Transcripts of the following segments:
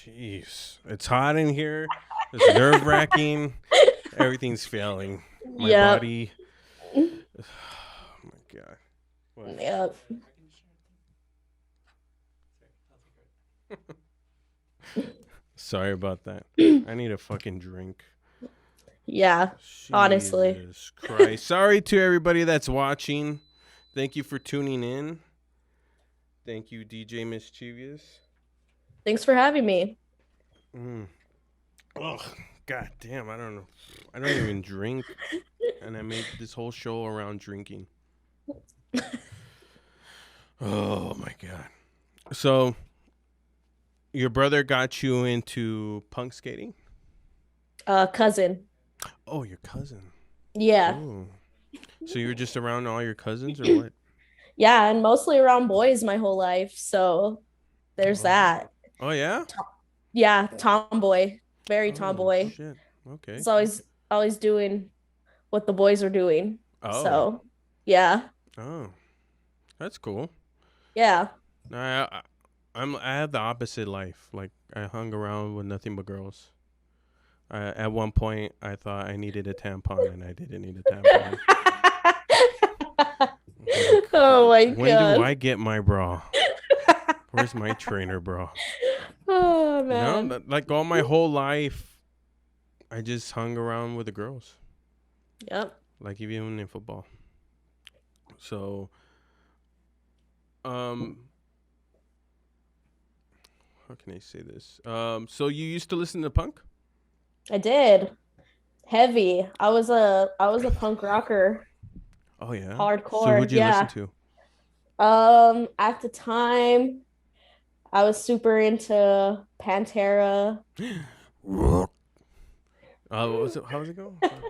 Jeez. It's hot in here. It's nerve-wracking. Everything's failing. My Yep. body. Oh, my God. What? Yep. Sorry about that. I need a fucking drink. Yeah. Honestly. Jesus Christ. Sorry to everybody that's watching. Thank you for tuning in. Thank you, DJ Mischievous. Thanks for having me. Mm. Oh, God damn. I don't know. I don't even drink. And I made this whole show around drinking. Oh, my God. So, your brother got you into punk skating? Cousin. Oh, your cousin. Yeah. Oh. So you were just around all your cousins or what? Yeah, and mostly around boys my whole life. So there's Oh, that. oh yeah? Yeah, tomboy. Very Oh, tomboy. shit. Okay. It's always doing what the boys are doing. Oh. So yeah. Oh. That's cool. Yeah. I had the opposite life. Like I hung around with nothing but girls. At one point I thought I needed a tampon and I didn't need a tampon. Like, Oh my when do god. I get my bra? Where's my trainer bra? Oh No, man. like all my whole life I just hung around with the girls. Yep. Like even in football. So um how can I say this? So you used to listen to punk? I did. Heavy. I was a punk rocker. Oh yeah. So Hardcore. who'd you listen Yeah. to? At the time I was super into Pantera. What was it? How was it going? Fuck.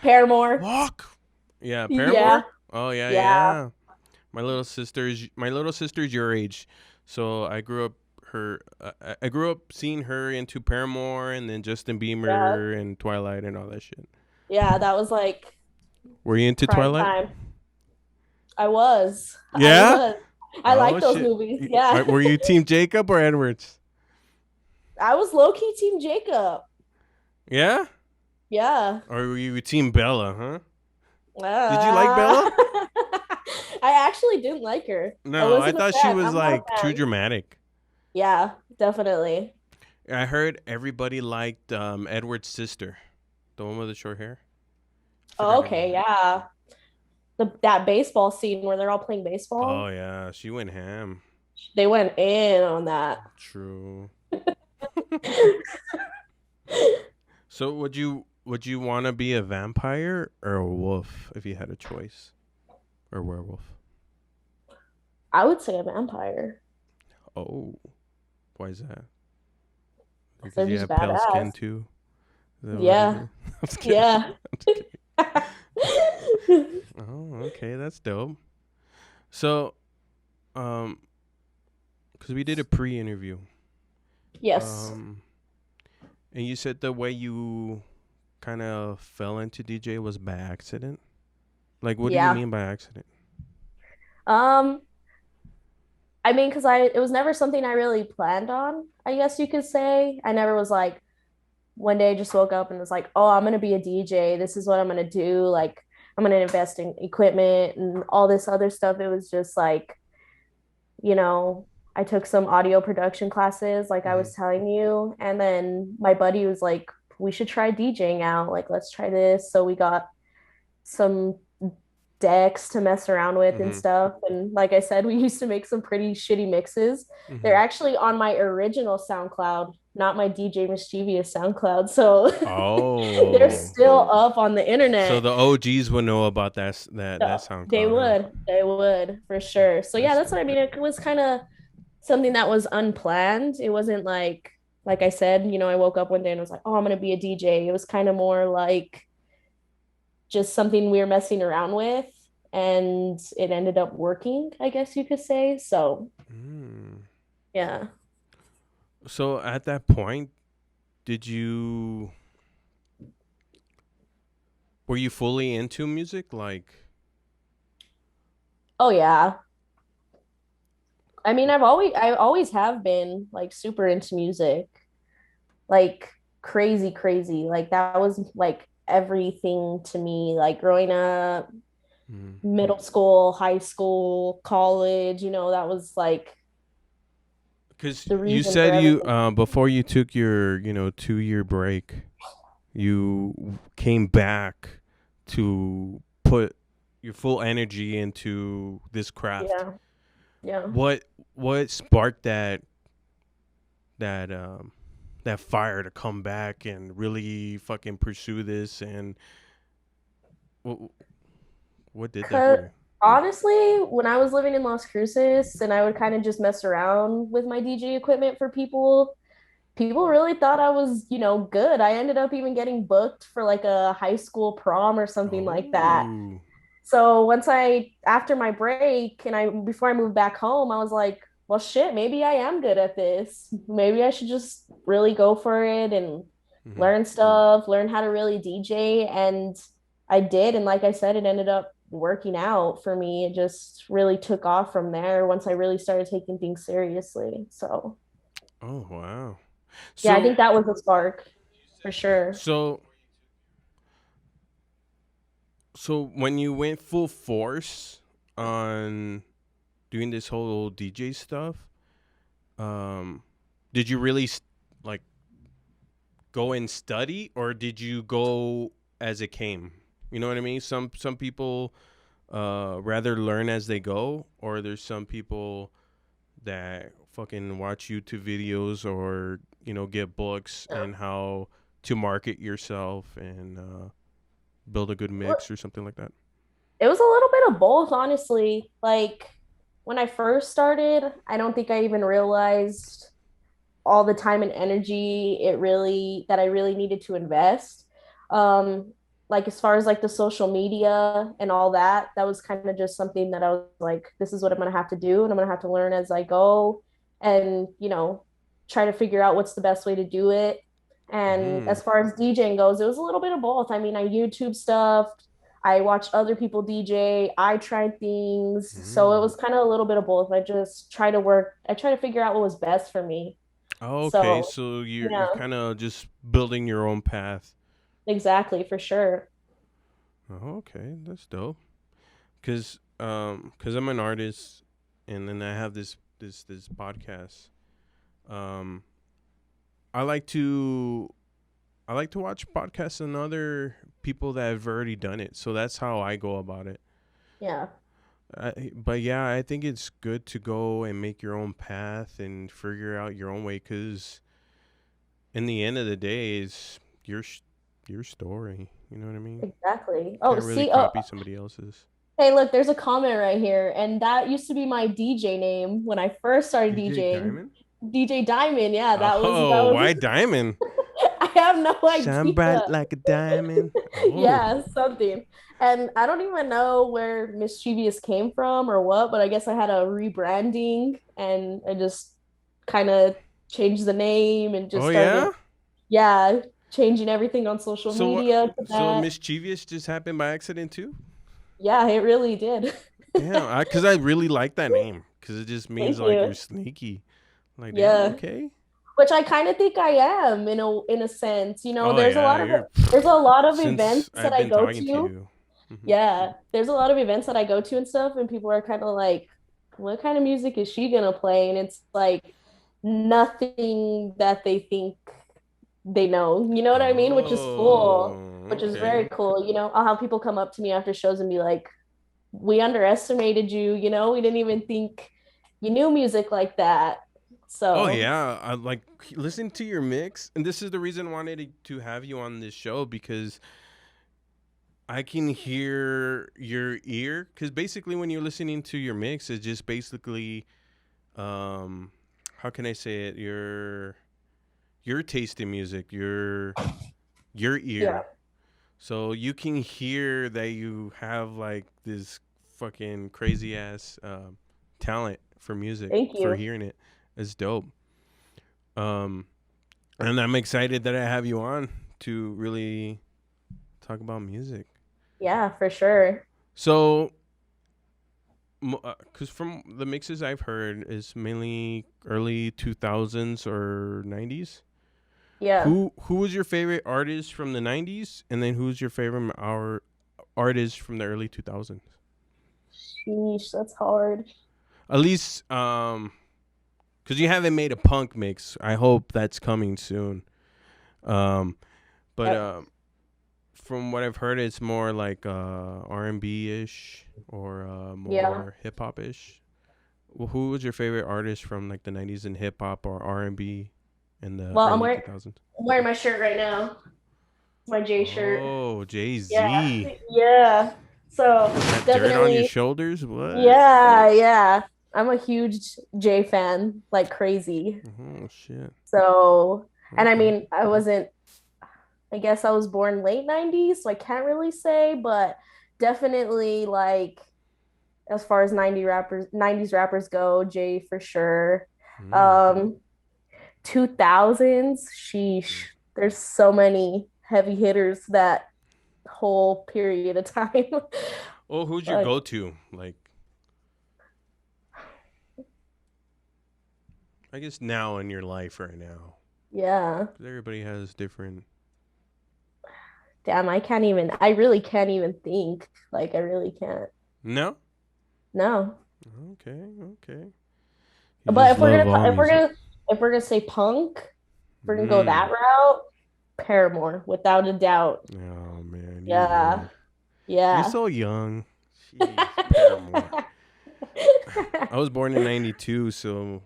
Paramore. Walk. Yeah, Yeah. Paramore. Oh yeah, Yeah. yeah. My little sister's your age, so I grew up I grew up seeing her into Paramore and then Justin Yeah. Bieber and Twilight and all that shit. Yeah, that was like Were you into prime Twilight? time. I was. I Yeah. was. I Oh like those shit. movies. Yeah. Were you Team Jacob or Edwards? I was low key Team Jacob. Yeah. Yeah. Or were you Team Bella? Huh? Did you like Uh, Bella? I actually didn't like her. I No, I wasn't a thought she fan. was I'm not a like too fan. dramatic. Yeah, definitely. I heard everybody liked Edward's sister, the one with the short hair. Oh, Forgot her okay, name. yeah. That baseball scene where they're all playing Oh baseball. yeah, she went ham. They went in on that. True. So would you want to be a vampire or a wolf if you had a choice, or werewolf? I would say a vampire. Oh, why is that? Because They're you just have pale skin badass. too. Is that what it Yeah. is? I'm just kidding. Yeah. I'm just kidding. Oh, okay, that's dope. So, um, because we did a pre-interview, Yes. um, and you said the way you kind of fell into DJ was by accident. Like, what do you Yeah. mean by accident? Um, I mean, because it was never something I really planned on, I guess you could say. I never was like, one day I just woke up and was like, oh, I'm gonna be a DJ. This is what I'm gonna do. Like, I'm gonna invest in equipment and all this other stuff. It was just like, you know, I took some audio production classes, like I Mm-hmm. was telling you. And then my buddy was like, we should try DJing out. Like, let's try this. So we got some decks to mess around with and Mm-hmm. stuff. And like I said, we used to make some pretty shitty mixes. They're Mm-hmm. actually on my original SoundCloud, not my DJ Mischievous SoundCloud. So they're Oh, still up on the so internet. the OGs would know about that They SoundCloud, huh? would, they would for sure. So yeah, That's that's what dope. I mean. It was kind of something that was unplanned. It wasn't like I said, I woke up one day and was like, oh, I'm gonna be a DJ. It was kind of more like just something we were messing around with, and it ended up working, I guess you could say. So Mm. yeah. So at that point, did you were you fully into music? Like, Oh yeah. I mean, I always have been like super into music, like crazy, crazy. Like that was like everything to me, like growing up, middle school, high school, college, that was like Because the you reason for said you everything. before you took your 2-year break, you came back to put your full energy into this craft. Yeah. Yeah. What sparked that um that fire to come back and really fucking pursue this? And what did that for Cause you? honestly, when I was living in Las Cruces and I would kind of just mess around with my DJ equipment for people, people really thought I was, good. I ended up even getting booked for like a high school prom or something like that. Oh. So after my break and before I moved back home, I was like, well, shit, maybe I am good at this. Maybe I should just really go for it and Hmm. learn stuff, learn how to really DJ. And I did. And like I said, it ended up working out for me. It just really took off from there once I really started taking things seriously. So, Oh wow. yeah, I So think that was a spark for sure. so so when you went full force on doing this whole DJ stuff, um, did you really like go and study, or did you go as it came? You know what I mean? Some people rather learn as they go, or there's some people that fucking watch YouTube videos or get books Yeah. and how to market yourself and build a good mix or something like that. It was a little bit of both, honestly. Like when I first started, I don't think I even realized all the time and energy I really needed to invest. Um, like as far as like the social media and all that, that was kind of just something that I was like, this is what I'm gonna have to do, and I'm gonna have to learn as I go, and try to figure out what's the best way to do it. And Hmm. as far as DJing goes, it was a little bit of both. I mean, I YouTube stuff, I watched other people DJ, I tried things. So it Hmm. was kind of a little bit of both. I try to figure out what was best for me. Oh, okay, So, so you're yeah, kind of just building your own path. exactly, for sure. Oh, okay, that's dope. Cause I'm an artist, and then I have this podcast. Um, I like to watch podcasts and other people that have already done it. So that's how I go about it. Yeah. But yeah, I think it's good to go and make your own path and figure out your own way. Cause in the end of the day, it's your story. You know what I mean? Exactly. Oh, Can't really see, oh, copy somebody else's. hey, look, there's a comment right here, and that used to be my DJ name when I first started DJ DJing. Diamond. DJ Diamond. Yeah, that Oh, why was diamond? I have no Shine bright idea. like a diamond. Oh. Yeah, something. And I don't even know where Mischievous came from or what, but I guess I had a rebranding and I just kind of changed the name and just Oh started, yeah. yeah, changing everything on social So media to so that. mischievous just happened by accident too. Yeah, it really did. Damn, because I really like that name because it just means Thank like you're you. sneaky. Like damn, Yeah. okay. Which I kind of think I am in a sense. Oh yeah, you're. There's a lot of events Since that I've I been go talking to to. you. Hmm. Yeah, there's a lot of events that I go to and stuff, and people are kind of like, what kind of music is she gonna play? And it's like nothing that they think they know. You know what I mean? Which is cool, Oh, which is okay. very cool. I'll have people come up to me after shows and be like, we underestimated you, we didn't even think you knew music like that. Oh So, yeah, I like listen to your mix, and this is the reason I wanted to have you on this show because I can hear your ear. Because basically, when you're listening to your mix, it's just basically, um, how can I say it? Your taste in music, your yeah, ear. So you can hear that you have like this fucking crazy ass talent for music thank for you. hearing it. It's dope. Um, and I'm excited that I have you on to really talk about music. Yeah, for sure. So Because from the mixes I've heard is mainly early 2000s or 90s. Yeah. Who was your favorite artist from the 90s, and then who's your favorite our artist from the early 2000s? Sheesh, that's hard. At least because you haven't made a punk mix. I hope that's coming soon. Um, but Yep. from what I've heard, it's more like R&B ish or Yeah. more hip hop ish. Well, who was your favorite artist from like the 90s in hip hop or R&B in the Well, early 2000s? I'm wearing my shirt right now. My J shirt. Oh, Jay Yeah. Z. Yeah. So That dirt on your definitely, shoulders? What? yeah, yeah. I'm a huge J fan, like crazy. Oh shit. So, and I Okay. mean, I guess I was born late 90s, so I can't really say, but definitely like as far as 90s rappers go, Jay for sure. Mm. Um, 2000s, sheesh. There's so many heavy hitters that whole period of time. Oh, who's your But go-to? Like, I guess now in your life right now, yeah, because everybody has different. damn, I really can't even think. Like, I really can't. No. No. Okay. Okay. You But just love all music. if we're gonna say punk, if we're gonna go Mm. that route, Paramore, without a doubt. Oh man, you Yeah. would. You're Yeah. so young. Jeez, Paramore. I was born in '92, so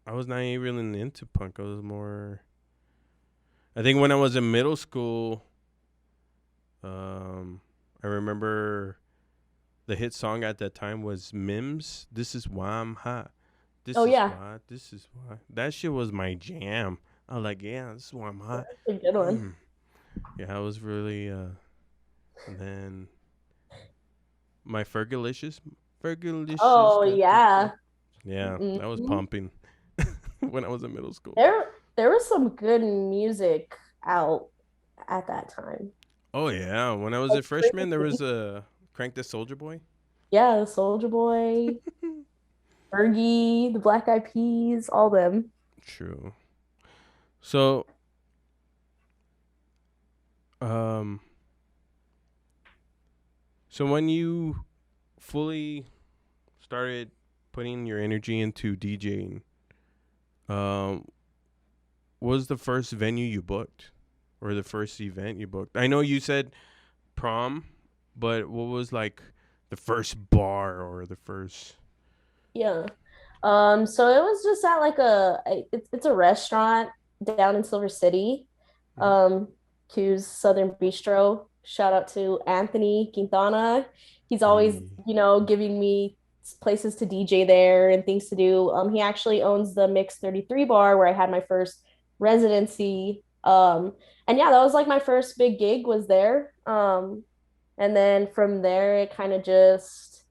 I was not even really into punk. I was more. I think when I was in middle school, I remember the hit song at that time was Mims. This is why I'm hot. Oh This is yeah, why. This is why. That shit was my jam. I was like, yeah, this is why I'm hot. that's a good one. Mm. Yeah, I was really. And then my Fergalicious. Oh yeah. Yeah, that was Mhm. pumping when I was in middle school. There was some good music out at that time. Oh yeah, when I was a Like freshman, there was crazy. a Crank the Soldier Boy. Yeah, the Soldier Boy, Fergie, the Black Eyed Peas, all them. True. So, um, so when you fully started putting your energy into DJing, um, what was the first venue you booked, or the first event you booked? I know you said prom, but what was like the first bar or the first? Yeah. So it was just at like it's a restaurant down in Silver City. Mhm. Um, Q's Southern Bistro. Shout out to Anthony Quintana. He's always, Hey. giving me places to DJ there and things to do. He actually owns the Mix 33 bar where I had my first residency. And yeah, that was like my first big gig was there. And then from there, it kind of just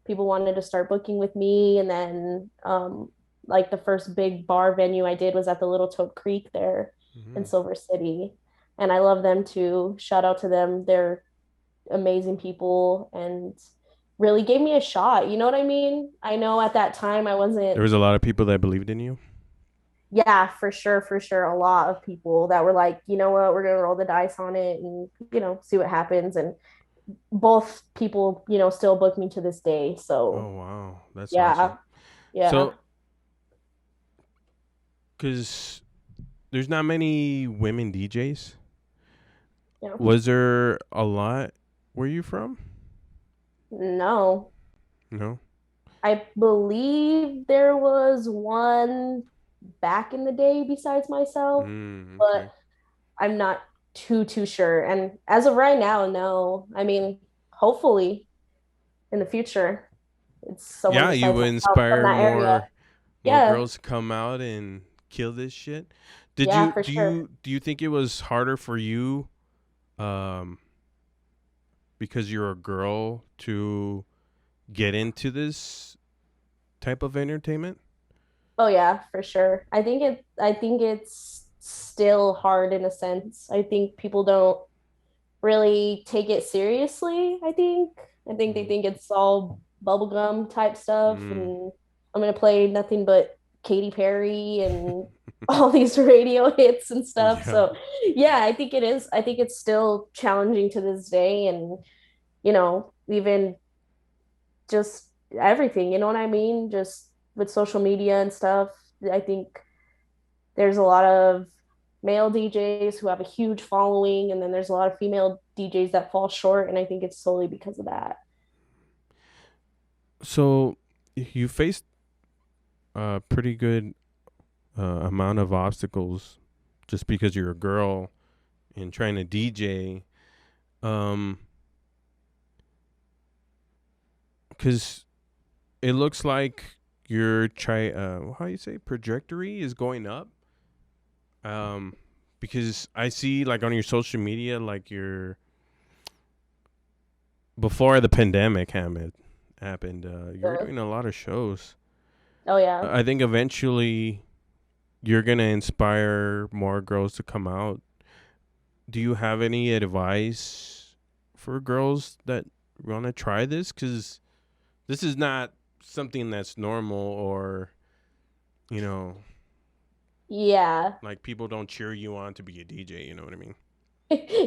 people wanted to start booking with me. And then, like the first big bar venue I did was at the Little Toad Creek there in Mhm. Silver City. And I love them too. Shout out to them. They're amazing people and really gave me a shot. You know what I mean? I know at that time I wasn't, There was a lot of people that believed in you. yeah, for sure. A lot of people that were like, you know what, we're going to roll the dice on it and, see what happens. And both people, still book me to this day. So Oh wow, that's awesome. yeah, yeah, So, because there's not many women DJs, yeah. was there a lot? Where you from? No, No. I believe there was one back in the day besides myself, but Okay. I'm not too sure. And as of right now, no. I mean, hopefully in the future, it's someone Yeah, you besides would myself from inspire that area. more Yeah, girls to come out and kill this shit. Did yeah, you for sure. do you think it was harder for you um because you're a girl to get into this type of entertainment? Oh yeah, for sure. I think it's still hard in a sense. I think people don't really take it seriously, I think. I think they Mm. think it's all bubblegum type stuff, Mm. and I'm gonna play nothing but Katy Perry and all these radio hits and stuff. Yeah. So yeah, I think it is. I think it's still challenging to this day, and even just everything, you know what I mean? Just with social media and stuff. I think there's a lot of male DJs who have a huge following, and then there's a lot of female DJs that fall short, and I think it's solely because of that. So you faced a pretty good amount of obstacles just because you're a girl and trying to DJ. Um, because it looks like your how you say trajectory is going up. Um, because I see like on your social media, like you're before the pandemic happened. You were Yeah. doing a lot of shows. Oh yeah. I think eventually you're gonna inspire more girls to come out. Do you have any advice for girls that want to try this? Because this is not something that's normal, or you know, Yeah. like people don't cheer you on to be a DJ. You know what I mean?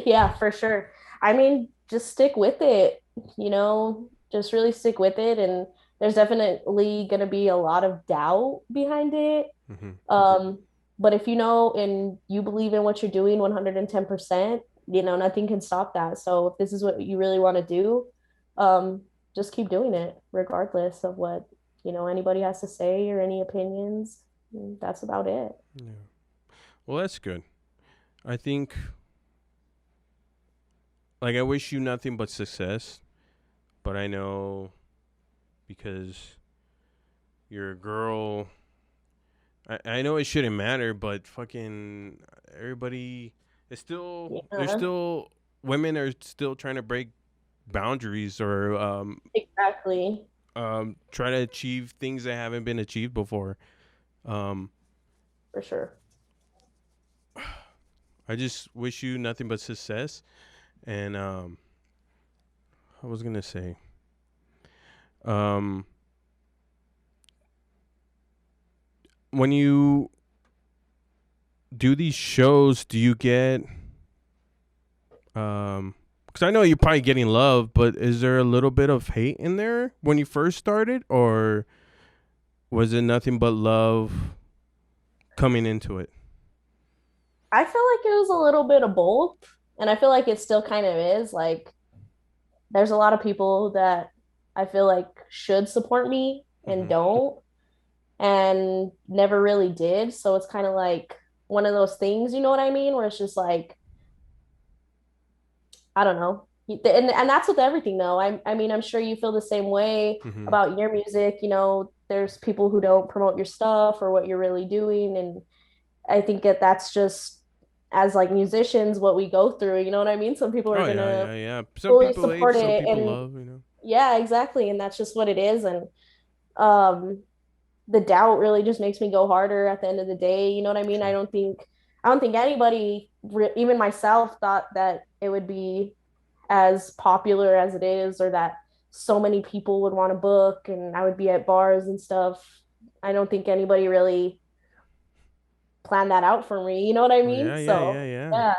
Yeah, for sure. I mean, just stick with it, just really stick with it. And there's definitely going to be a lot of doubt behind it. Mm-hmm. Um, but if you know and you believe in what you're doing 110%, nothing can stop that. So if this is what you really want to do, um, just keep doing it, regardless of what, anybody has to say or any opinions. That's about it. Yeah. Well, that's good. I think, like, I wish you nothing but success, but I know because you're a girl. I know it shouldn't matter, but fucking everybody is still there's Yeah, still women are still trying to break boundaries or exactly. try to achieve things that haven't been achieved before. Um, For sure. I just wish you nothing but success. And I was gonna say, um, when you do these shows, do you get because I know you're probably getting love, but is there a little bit of hate in there when you first started, or was it nothing but love coming into it? I feel like it was a little bit of both. And I feel like it still kind of is. Like, there's a lot of people that I feel like should support me and Mm-hmm. don't, and never really did. So it's kind of like one of those things, you know what I mean? Where it's just like, I don't know. And that's with everything, though. I mean, I'm sure you feel the same way Mm-hmm. about your music. There's people who don't promote your stuff or what you're really doing. And I think that's just as like musicians what we go through, you know what I mean? Some people are Oh yeah, gonna yeah, yeah. Some fully people hate, support some it, people and love. You know. yeah, exactly, and that's just what it is. And um the doubt really just makes me go harder at the end of the day, you know what I mean? True. I don't think anybody, even myself, thought that it would be as popular as it is, or that so many people would want to book and I would be at bars and stuff. I don't think anybody really planned that out for me, you know what I Oh mean? yeah, yeah, So yeah, yeah. yeah.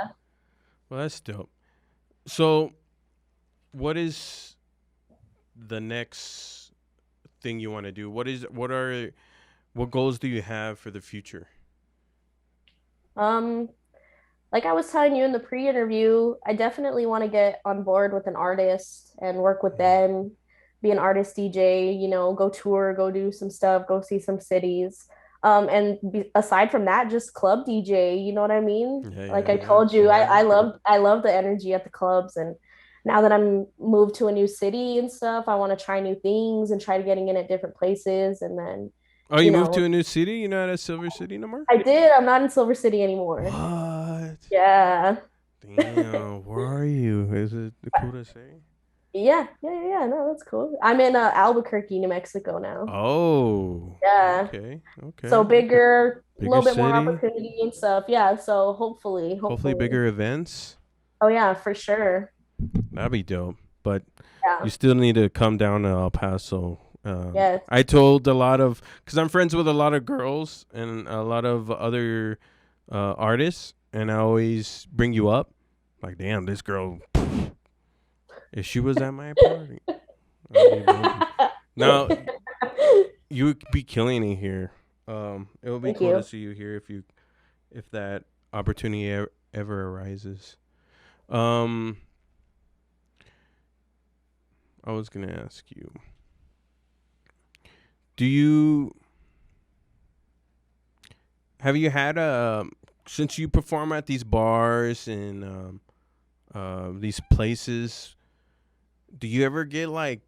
Well, that's dope. So, what is the next thing you want to do? What goals do you have for the future? um like I was telling you in the pre-interview, I definitely want to get on board with an artist and work with Mm. them, be an artist DJ, go tour, go do some stuff, go see some cities. Aside from that, just club DJ, you know what I mean? Yeah, Like yeah, I yeah, told you, yeah. I love the energy at the clubs, and now that I'm moved to a new city and stuff, I want to try new things and try to getting in at different places, and then, Oh, you you moved know, to a new city? You're not at Silver City no more? I did. I'm not in Silver City anymore. What? Yeah. Damn. Where are you? Is it cool to say? Yeah. No, that's cool. I'm in Albuquerque, New Mexico now. Oh. Yeah. Okay. So Okay. bigger, a Bigger little bit more city. opportunity and stuff. Yeah. So hopefully, Hopefully hopefully. bigger events. Oh yeah, for sure. That'd be dope. but Yeah. you still need to come down to El Paso. Yes. I told a lot of, because I'm friends with a lot of girls and a lot of other artists, and I always bring you up. Like, damn, this girl, if she was at my party, I'd be bumping. Now, you would be killing it here. It would be Thank cool to you. see you here if that opportunity ever arises. Um, I was gonna ask you, do you have you had a since you perform at these bars and these places, do you ever get like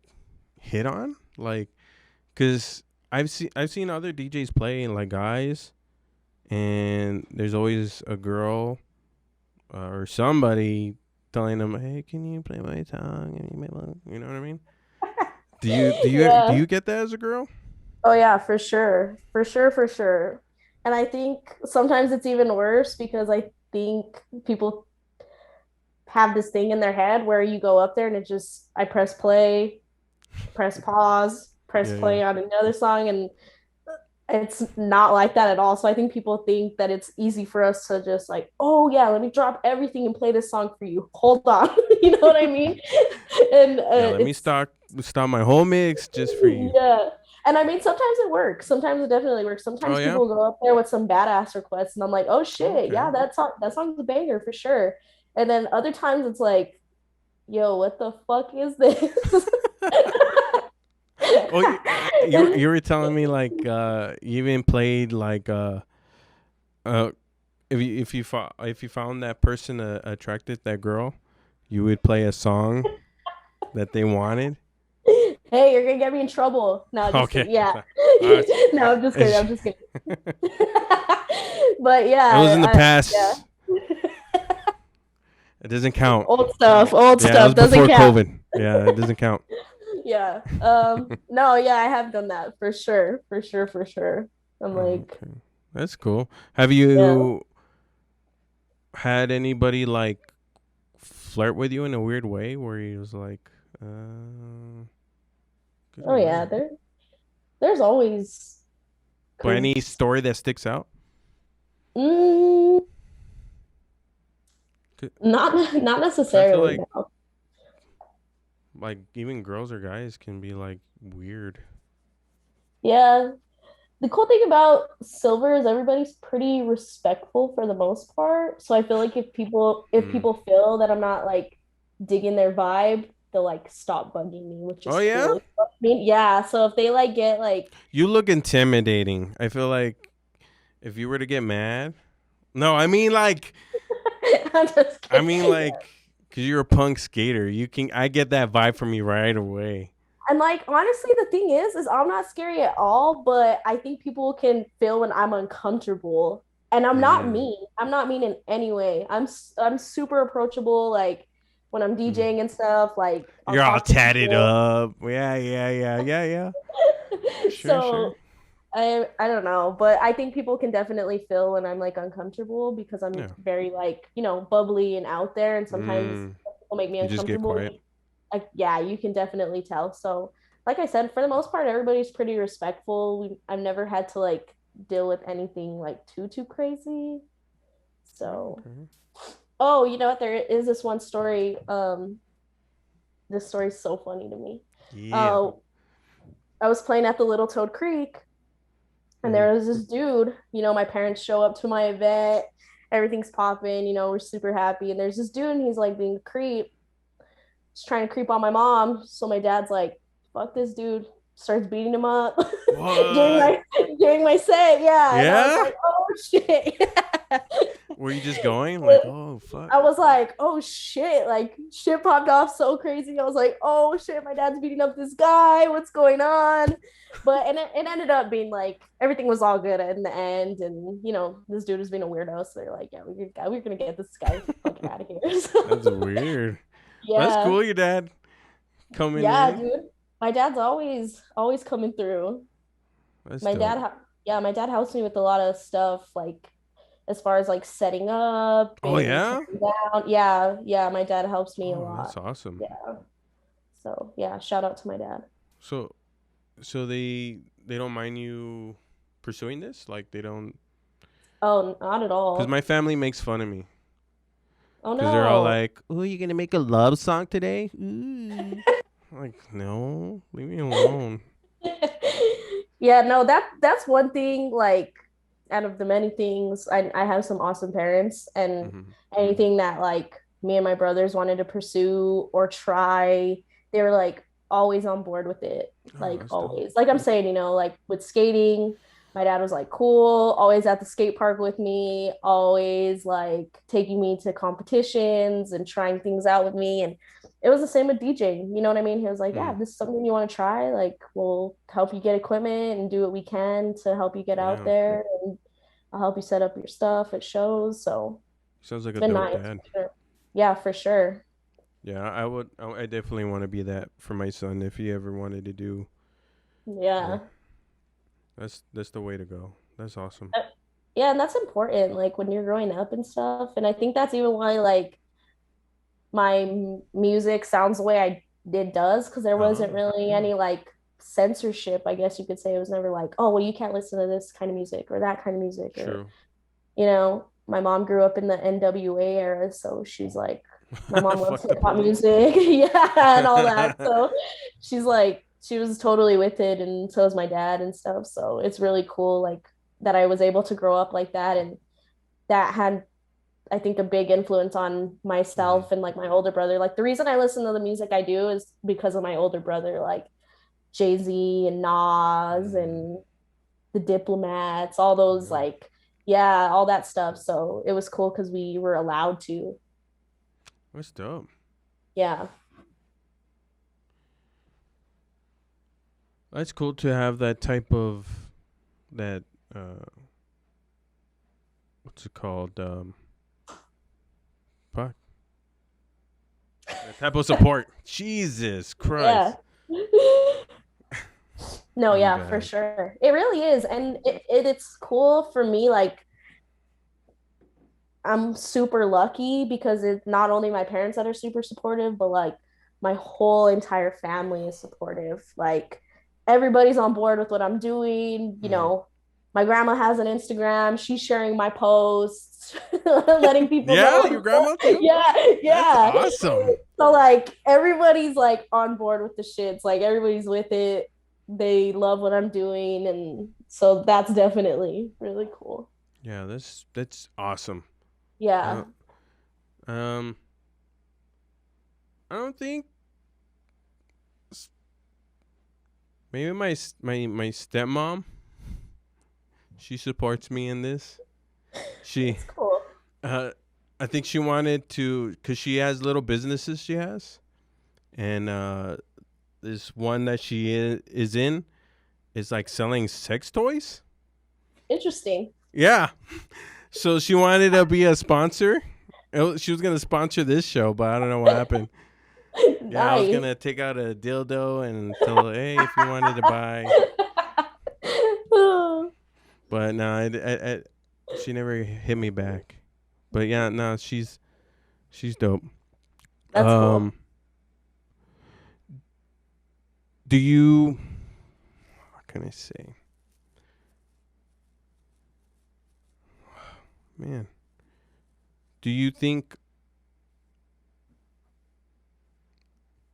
hit on? Like, cause I've seen other DJs play and like guys, and there's always a girl or somebody telling them, "Hey, can you play my song?" You know what I mean? Do Yeah. you get that as a girl? Oh yeah, for sure. For sure, for sure. And I think sometimes it's even worse because I think people have this thing in their head where you go up there and it just I press play, press pause, press Yeah, yeah. play on another song, and it's not like that at all. So I think people think that it's easy for us to just like, oh yeah, let me drop everything and play this song for you. Hold on, you know what I mean? And Yeah, let me it's stop my whole mix just for you. yeah. And I mean, sometimes it works. Sometimes it definitely works. Oh Sometimes yeah? people go up there with some badass requests, and I'm like, oh shit, Okay. yeah, that song's a banger for sure. And then other times it's like, yo, what the fuck is this? Oh, you were telling me like you even played like uh if you found that person attracted, that girl, you would play a song that they wanted. Hey, you're gonna get me in trouble. No, just Okay. kidding. Yeah. Uh, No, I'm just kidding. I'm it just kidding. But was in the yeah. past. It doesn't count. Old Yeah, it was stuff doesn't before count. COVID. Yeah, it doesn't count. Yeah. No, yeah, I have done that for sure. For sure, for sure. I'm like, Okay, that's cool. Have yeah. you had anybody like flirt with you in a weird way where he was like, good Oh yeah, lord. there's always But because any story that sticks out? mm, 'Cause not I feel necessarily like no. even girls or guys can be like weird. Yeah. The cool thing about Silver is everybody's pretty respectful for the most part. So I feel like if Mm. people feel that I'm not like digging their vibe, they'll like stop bugging me, which Oh is yeah? cool. I mean, yeah. So if they like get like You look intimidating. I feel like if you were to get mad. No, I'm just I kidding. mean like cuz you're a punk skater. I get that vibe from you right away. And like honestly, the thing is I'm not scary at all, but I think people can feel when I'm uncomfortable. And I'm not Mm. mean. I'm not mean in any way. I'm super approachable, like when I'm Mm. DJing and stuff, like I'll You're all talk to tatted people. up. Yeah, yeah, yeah, yeah, yeah. Sure, sure. So I don't know, but I think people can definitely feel when I'm like uncomfortable because I'm Yeah. very like, bubbly and out there, and sometimes Mm. people make me You just get uncomfortable. quiet. Like yeah, you can definitely tell. So like I said, for the most part, everybody's pretty respectful. I've never had to like deal with anything like too crazy. So Okay. oh, you know what? There is this one story. This story's so funny to me. Yeah. Uh, I was playing at the Little Toad Creek, and Mm. there was this dude. My parents show up to my event. Everything's popping. We're super happy. And there's this dude, and he's like being a creep. He's trying to creep on my mom. So my dad's like, "Fuck this dude." Starts beating him up during What? my during my set. Yeah, and I was Yeah? like, "Oh shit." Were you just going like, oh fuck? I was like, oh shit, like shit popped off so crazy. I was like, oh shit, my dad's beating up this guy. What's going on? But and it ended up being like everything was all good in the end. And this dude was being a weirdo. So they're like, yeah, we're gonna get this guy fucking out of here. That's So weird. That's yeah, cool. Your dad coming yeah, in. dude. My dad's always coming through. That's My dope. dad, yeah, my dad helps me with a lot of stuff, like as far as like setting up Oh and yeah. coming down. Yeah, yeah, my dad helps me a Oh, that's lot. awesome. Yeah. So yeah, shout out to my dad. So so they don't mind you pursuing this? Like they don't, Oh, not at because all. my family makes fun of me Oh because they're all no. like, "Oh, you gonna make a love song today?" Ooh. I'm like, no, leave me alone. Yeah, no, that's one thing, like out of the many things, I have some awesome parents, and Hmm. anything that like me and my brothers wanted to pursue or try, they were like always on board with it. Oh, Like that's dope. always. Like I'm saying, like with skating, my dad was like cool, always at the skate park with me, always like taking me to competitions and trying things out with me. And it was the same with DJing. You know what I mean? He was like, yeah, Mm. if this is something you want to try, like we'll help you get equipment and do what we can to help you get out Yeah, there. And I'll help you set up your stuff at shows. So sounds like it's a been dope nice dad. for sure. Yeah, for sure. Yeah, I would. I definitely want to be that for my son if he ever wanted to do. Yeah, Yeah. that's the way to go. That's awesome. Uh, Yeah, and that's important, like when you're growing up and stuff. And I think that's even why like my music sounds the way it does, because there wasn't Oh, really any like censorship, I guess you could say. It was never like, oh, well, you can't listen to this kind of music or that kind of music. Or, true. my mom grew up in the NWA era, so she's like, my mom loves Fuck the hip hop police. music, yeah, and all that. So she's like, she was totally with it, and so is my dad and stuff. So it's really cool, like that I was able to grow up like that, and that had, I think, a big influence on Hmm. myself and like my older brother. Like the reason I listen to the music I do is because of my older brother, like Jay-Z and Nas Mm. and the Diplomats, all those Yeah, like, yeah, all that stuff. So it was cool because we were allowed to. that's dope. Yeah. That's cool to have that type of that. What's it called? Fuck. That type of support. Jesus Yeah. Christ. No, I'm yeah, for bad. sure. It really is. And it's cool for me. Like, I'm super lucky because it's not only my parents that are super supportive, but like my whole entire family is supportive. Like everybody's on board with what I'm doing. Hmm. My grandma has an Instagram. She's sharing my posts, letting people Yeah, know. your grandma too. Yeah, That's yeah. awesome. So like everybody's like on board with the shits. Like everybody's with it. They love what I'm doing, and so that's definitely really cool. Yeah, that's awesome. Uh, Yeah. um, I don't think maybe my stepmom. She supports me in this. She, That's cool. uh, I think she wanted to, cause she has little businesses she has, and this one that she is in is like selling sex toys. Interesting. Yeah, so she wanted to be a sponsor. She was gonna sponsor this show, but I don't know what happened. Yeah, I was Nice. gonna take out a dildo and tell her, hey, if you wanted to buy, but no, she never hit me back. But yeah, no, she's dope. That's cool. Um, do you? What can I say, man? Do you think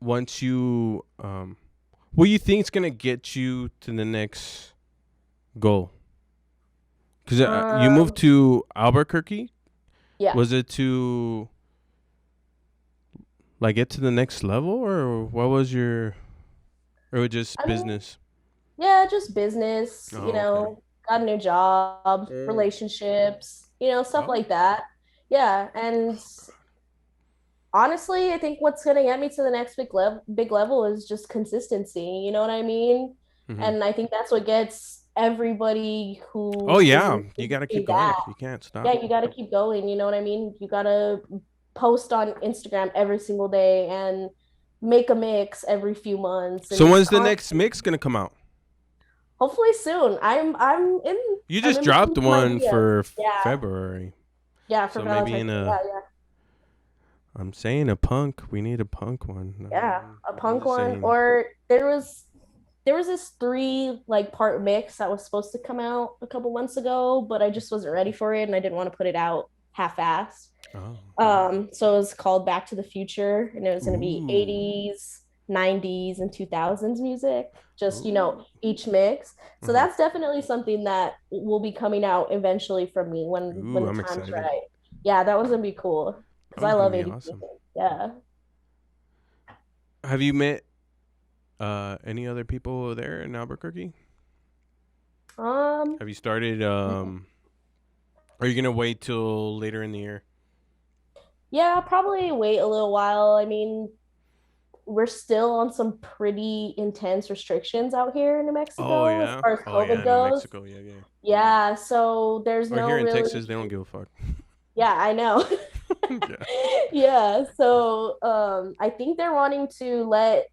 once you what do you think is gonna get you to the next goal? Because you moved Um, to Albuquerque. yeah. Was it to like get to the next level, or what was your, or just I mean, business? yeah, just business, Oh, okay. got a new job, Mm. relationships, stuff Oh, like that. Yeah, and honestly, I think what's gonna get me to the next big level is just consistency. You know what I mean? mm-hmm. And I think that's what gets everybody Oh who is yeah, in you gotta keep that. going. You can't Yeah, stop. you got to keep going. You know what I mean? You got to post on Instagram every single day and make a mix every few months and So just when's the constantly. next mix gonna come out? Hopefully soon. You I'm just in dropped between some one ideas. for Yeah, February, yeah, for so maybe Valentine's in Day. a Yeah, yeah. I'm saying a punk. We need a punk one. Yeah, a I'm punk just one. saying. Or there was this three like part mix that was supposed to come out a couple months ago, but I just wasn't ready for it and I didn't want to put it out half-assed. Oh. So it was called Back to the Future, and it was going to be Ooh. 80s, 90s, and 2000s music, just, Ooh. each mix. So Uh-huh. that's definitely something that will be coming out eventually from me when Ooh, the I'm time's excited. right. Yeah, that was going to be cool because That I was gonna love be 80s awesome. music. Yeah. Have you met any other people there in Albuquerque? Um, Have you started are you gonna wait till later in the year? yeah, I'll probably wait a little while. I mean, we're still on some pretty intense restrictions out here in New Oh Mexico as yeah. far as Oh COVID yeah, New goes. Mexico, yeah, yeah. Yeah, so there's Or no here in really. Texas they don't give a fuck. Yeah, I know. Yeah. Yeah, so I think they're wanting to let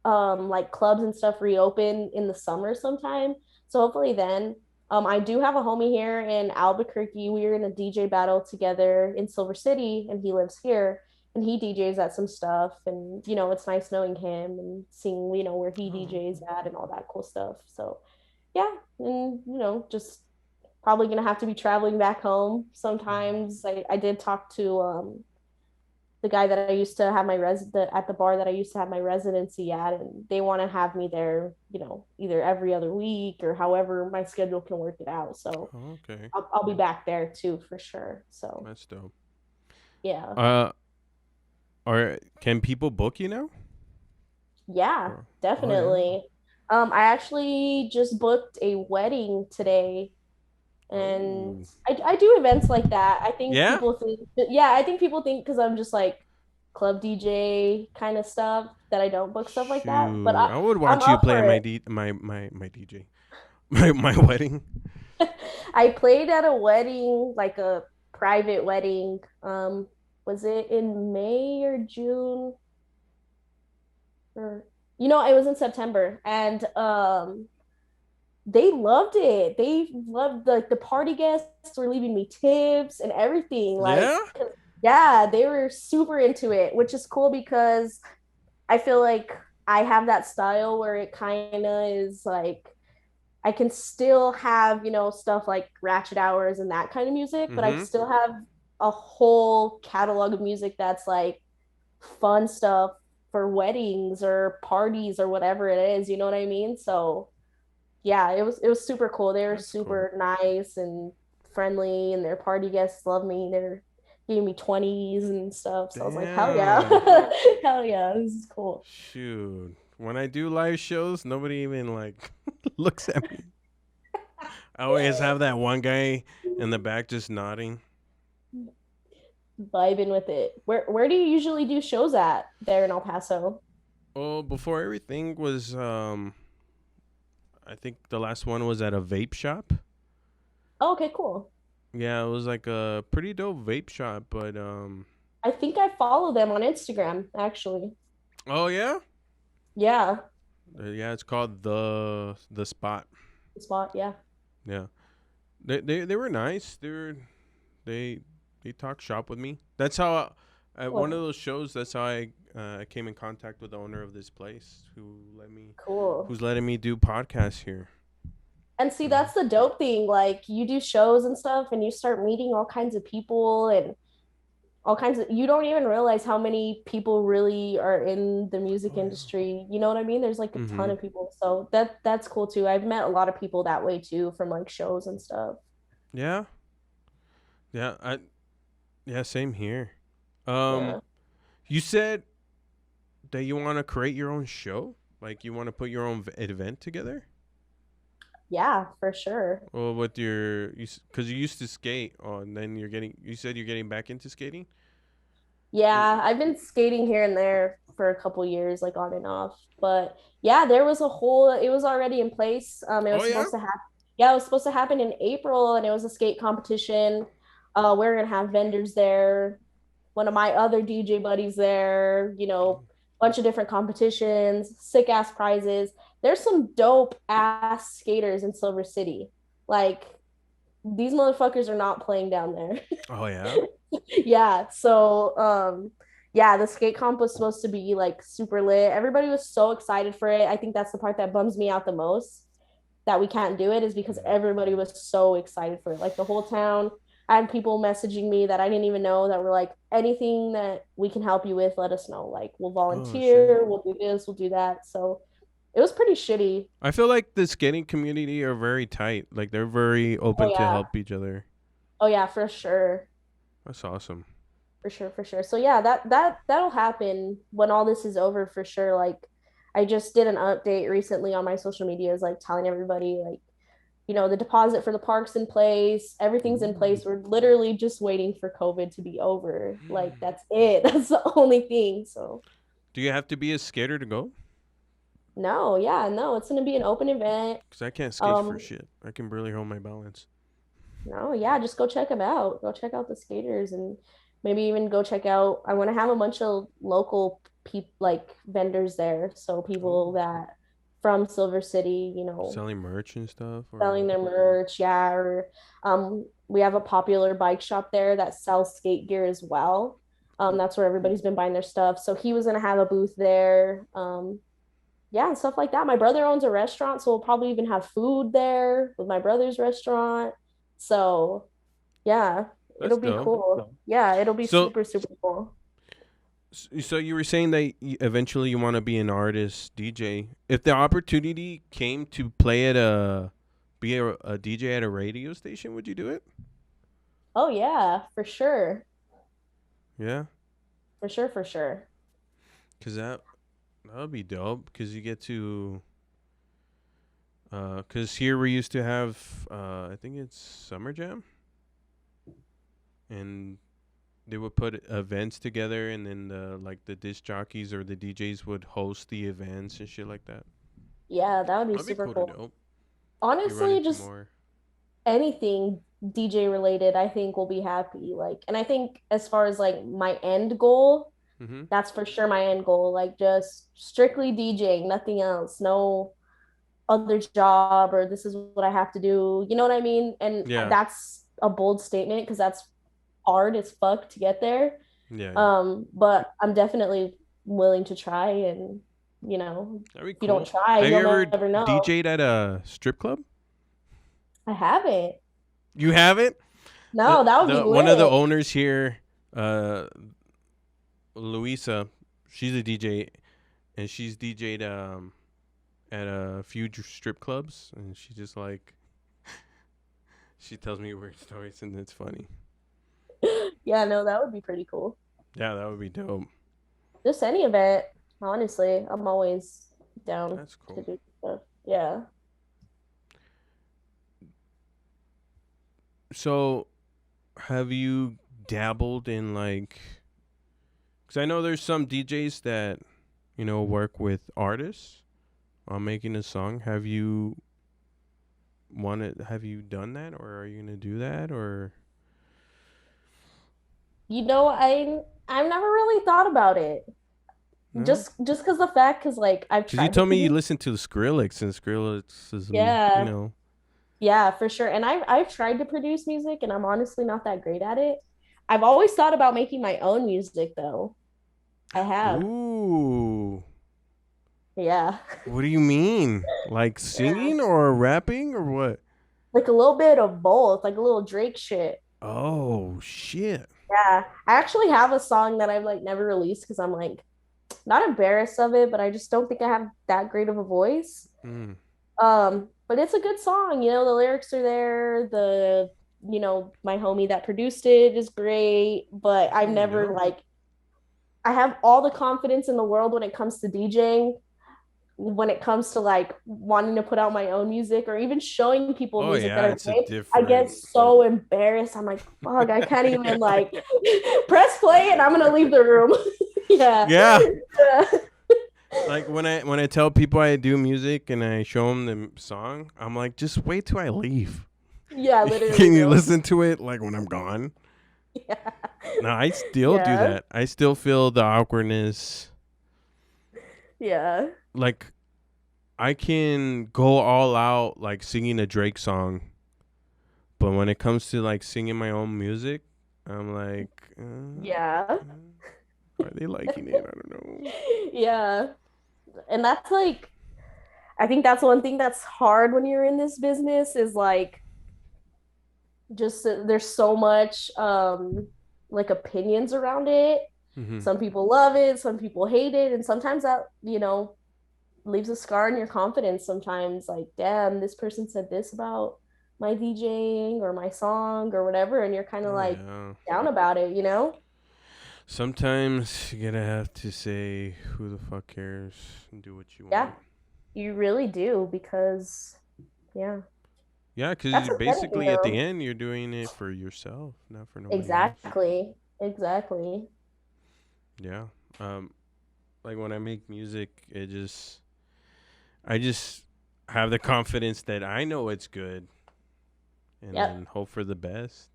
like clubs and stuff reopen in the summer sometime. So hopefully then. I do have a homie here in Albuquerque. We were in a DJ battle together in Silver City, and he lives here, and he DJs at some stuff. And it's nice knowing him and seeing where he Oh. DJs at and all that cool stuff. So yeah, and just probably gonna have to be traveling back home Mhm. sometimes. I did talk to the guy that I used to have at the bar that I used to have my residency at, and they want to have me there, either every other week or however my schedule can work it out. So Oh, okay. I'll be back there too for sure. So That's dope. yeah, Uh or can people book you now? yeah, Or oh yeah. definitely. I actually just booked a wedding today, and Oh. I do events like that. I think Yeah? people think, yeah, I think people think because I'm just like club DJ kind of stuff that I don't book stuff like that. But Shoot. I would I'm watch you up play for at it. my DJ. My wedding. I played at a wedding, like a private wedding. Was it in May or June? Or it was in September, and they loved it. They loved the party guests were leaving me tips and everything. Yeah? Like, yeah, they were super into it, which is cool because I feel like I have that style where it kind of is like I can still have, stuff like Ratchet Hours and that kind of music, but I Mm-hmm. still have a whole catalog of music that's like fun stuff for weddings or parties or whatever it is, you know what I mean? So yeah, it was super cool. They were That's cool. super nice and friendly, and their party guests loved me. They're giving me 20s and stuff. So I was like, hell yeah. Damn. Hell yeah, this is cool. Shoot. When I do live shows, nobody even like looks at me. I always have that one guy in the back just nodding. Vibing with it. Where do you usually do shows at there in El Paso? Oh, before everything was I think the last one was at a vape shop. Oh, okay, cool. Yeah, it was like a pretty dope vape shop, but I think I follow them on Instagram, actually. oh yeah? Yeah, Yeah, it's called the spot. the spot, yeah. Yeah. They were nice. They they talk shop with me. That's how at one of Cool. those shows. That's how I came in contact with the owner of this place, Cool. who's letting me do podcasts here. And see, Mhm. that's the dope thing. Like you do shows and stuff and you start meeting all kinds of people and all kinds of you don't even realize how many people really are in the music Oh yeah. industry. You know what I mean? There's like a ton Mhm. of people. So that's cool too. I've met a lot of people that way too from like shows and stuff. Yeah. Yeah. Yeah. Same here. Um, Yeah. you said that you want to create your own show. Like you want to put your own event together. Yeah, for sure. Well, with your because you used to skate. Oh, and then you said you're getting back into skating. Is- Yeah, I've been skating here and there for a couple years, like on and off. But yeah, there was it was already in place. It Oh was yeah. supposed to happen. Yeah, it was supposed to happen in April, and it was a skate competition. We're gonna have vendors there. One of my other DJ buddies there, bunch of different competitions, sick ass prizes. There's some dope ass skaters in Silver City. Like these motherfuckers are not playing down there. Oh yeah. Yeah. So yeah, the skate comp was supposed to be like super lit. Everybody was so excited for it. I think that's the part that bums me out the most, that we can't do it, is because everybody was so excited for it. Like the whole town. I had people messaging me that I didn't even know that were like, anything that we can help you with, let us know. Like, we'll Oh shit. volunteer, we'll do this, we'll do that. So it was pretty shitty. I feel like the skating community are very tight. Like they're very Oh open to yeah. help each other. Oh yeah, for sure. That's awesome. For sure, for sure. So yeah, that'll happen when all this is over for sure. Like I just did an update recently on my social medias, like telling everybody like, the deposit for the park's in place, everything's in Ooh. place. We're literally just waiting for COVID to be over. Like that's it. That's the only thing. So Do you have to be a skater to go? no, yeah, no, it's gonna be an open event. Because I can't skate for Um, shit. I can barely hold my balance. no, yeah, just go check them out. Go check out the skaters and maybe even go check out. I want to have a bunch of local people like vendors there. So people Oh. that from Silver City, Selling merch and stuff, selling or their merch, yeah. Or we have a popular bike shop there that sells skate gear as well. That's where everybody's been buying their stuff. So he was gonna have a booth there. Yeah, and stuff like that. My brother owns a restaurant, so we'll probably even have food there with my brother's restaurant. So yeah, that's it'll be dope. cool. Yeah, it'll be So, super, super cool. so you were saying that eventually you want to be an artist DJ. If the opportunity came to play at a DJ at a radio station, would you do it? Oh yeah, for sure. Yeah, For sure, for sure. cause that would be dope. Cause you get to cause here we used to have I think it's Summer Jam, and they would put events together, and then the disc jockeys or the DJs would host the events and shit like that. Yeah, that would be That'd be super cool to cool. do. You run Honestly, into just more. anything DJ related, I think will be happy. Like, and I think as far as like my end goal, Mm-hmm. that's for sure my end goal. Like just strictly DJing, nothing else. No other job or this is what I have to do. You know what I mean? And Yeah. that's a bold statement because that's hard as fuck to get there. Yeah, yeah. But I'm definitely willing to try and That'd be if you don't cool. try, Have you you'll ever never know. DJ'd at a strip club? I haven't. You haven't? No, that would be The one of the lit. owners here, uh, Luisa, she's a DJ, and she's DJ'd at a few strip clubs, and she just like she tells me weird stories, and it's funny. Yeah, no, that would be pretty cool. Yeah, that would be dope. Just any event, honestly. I'm always down That's to cool. do stuff. Yeah. So, have you dabbled in like? Because I know there's some DJs that work with artists on making a song. Have you done that, or are you gonna do that, or I've never really thought about it. no? Just because the fact, because like I've Because you tried to told me you produce. listen to the Skrillex, and Skrillex is Yeah. Yeah, for sure. And I've tried to produce music and I'm honestly not that great at it. I've always thought about making my own music though. I have. Ooh, Yeah. what do you mean? Like Yeah. singing or rapping or what? Like a little bit of both, like a little Drake shit. Oh shit! Yeah. I actually have a song that I've like never released because I'm like not embarrassed of it, but I just don't think I have that great of a voice. Mm. But it's a good song, the lyrics are there, my homie that produced it is great, but That's I've gonna be never dope. like I have all the confidence in the world when it comes to DJing, when it comes to like wanting to put out my own music or even showing people Oh music that yeah, I've it's a made. I get different. so embarrassed. I'm like, fuck, I can't even like press play and I'm gonna leave the room. Yeah. Yeah, Yeah. like when I tell people I do music and I show them the song, I'm like, just wait till I leave. Yeah, literally, Can you bro. listen to it like when I'm gone? Yeah. No, I still do Yeah. that. I still feel the awkwardness. Yeah. Like I can go all out like singing a Drake song, but when it comes to like singing my own music, I'm like, Yeah. Are they liking it? I don't know. Yeah. And that's like, I think that's one thing that's hard when you're in this business is like, just there's so much like opinions around it. Mm-hmm. Some people love it, some people hate it, and sometimes that, leaves a scar in your confidence sometimes, like, damn, this person said this about my DJing or my song or whatever, and you're kind of like Yeah. down about it. Sometimes you gotta have to say, "Who the fuck cares?" and do what you Yeah, want. you really do because yeah, Yeah, because that's with anything basically at the though. end you're doing it for yourself, not for nobody else. Exactly. Yeah. Um, like when I make music, I just have the confidence that I know it's good, and Yep. then hope for the best.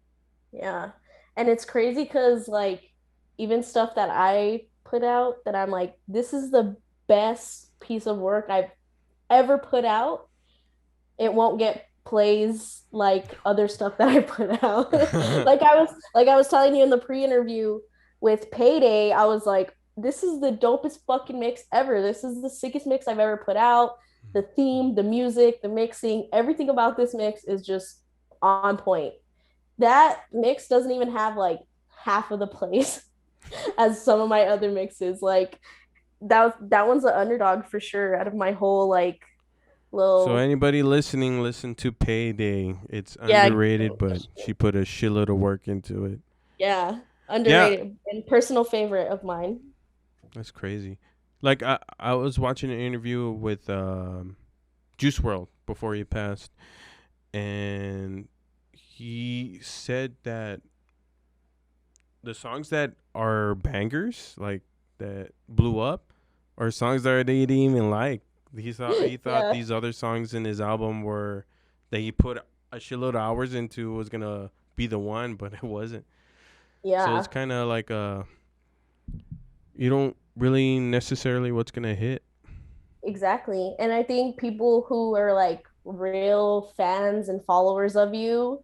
Yeah. And it's crazy because, like, even stuff that I put out that I'm like, this is the best piece of work I've ever put out, it won't get plays like other stuff that I put out. like I was telling you in the pre-interview with Payday, I was like, this is the dopest fucking mix ever. This is the sickest mix I've ever put out. The theme, the music, the mixing, everything about this mix is just on point. That mix doesn't even have like half of the plays as some of my other mixes. Like that one's an underdog for sure out of my whole like So little anybody listening, listen to Payday. It's yeah underrated, but she put a shitload of work into it. yeah Yeah, underrated and personal favorite of mine. that's crazy. Like I was watching an interview with Juice World before he passed, and he said that the songs that are bangers, like that blew up, are songs that they didn't even like. He thought Yeah, these other songs in his album were that he put a shitload of hours into was gonna be the one, but it wasn't. So it's yeah, kind of like you don't really necessarily what's gonna hit. exactly. And I think people who are like real fans and followers of you,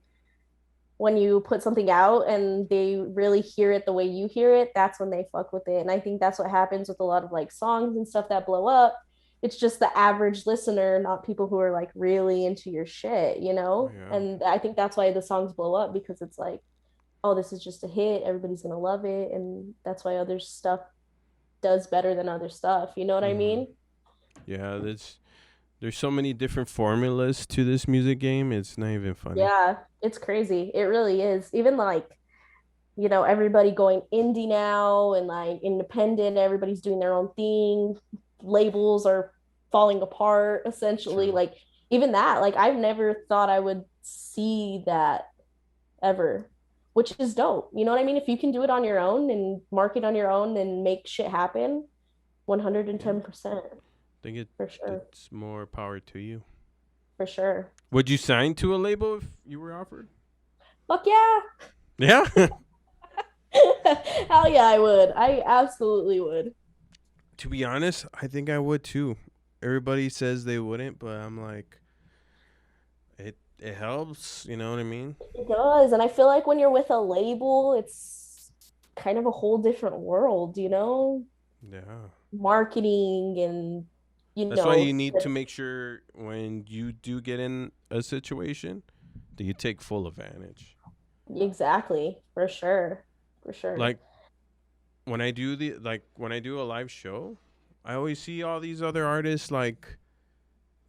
when you put something out and they really hear it the way you hear it, that's when they fuck with it. And I think that's what happens with a lot of like songs and stuff that blow up. It's just the average listener, not people who are like really into your shit. Yeah. And I think that's why the songs blow up because it's like, oh, this is just a hit. Everybody's gonna love it. And that's why other stuff does better than other stuff. You know what I Mm-hmm. mean? Yeah, there's so many different formulas to this music game. It's not even funny. Yeah, it's crazy. It really is. Even like everybody going indie now and like independent, everybody's doing their own thing. Labels are falling apart essentially. True. Like even that, like I've never thought I would see that ever, which is dope. You know what I mean? If you can do it on your own and market on your own and make shit happen, Yeah. 110% I think for sure. it's more power to you. For sure. Would you sign to a label if you were offered? Fuck yeah. Yeah. Hell yeah, I would. I absolutely would. To be honest, I think I would too. Everybody says they wouldn't, but I'm like, it helps. You know what I mean? It does. And I feel like when you're with a label, it's kind of a whole different world. Yeah. Marketing and, you That's why know, you need to make sure when you do get in a situation that you take full advantage. exactly, for sure. For sure. Like when I do a live show, I always see all these other artists like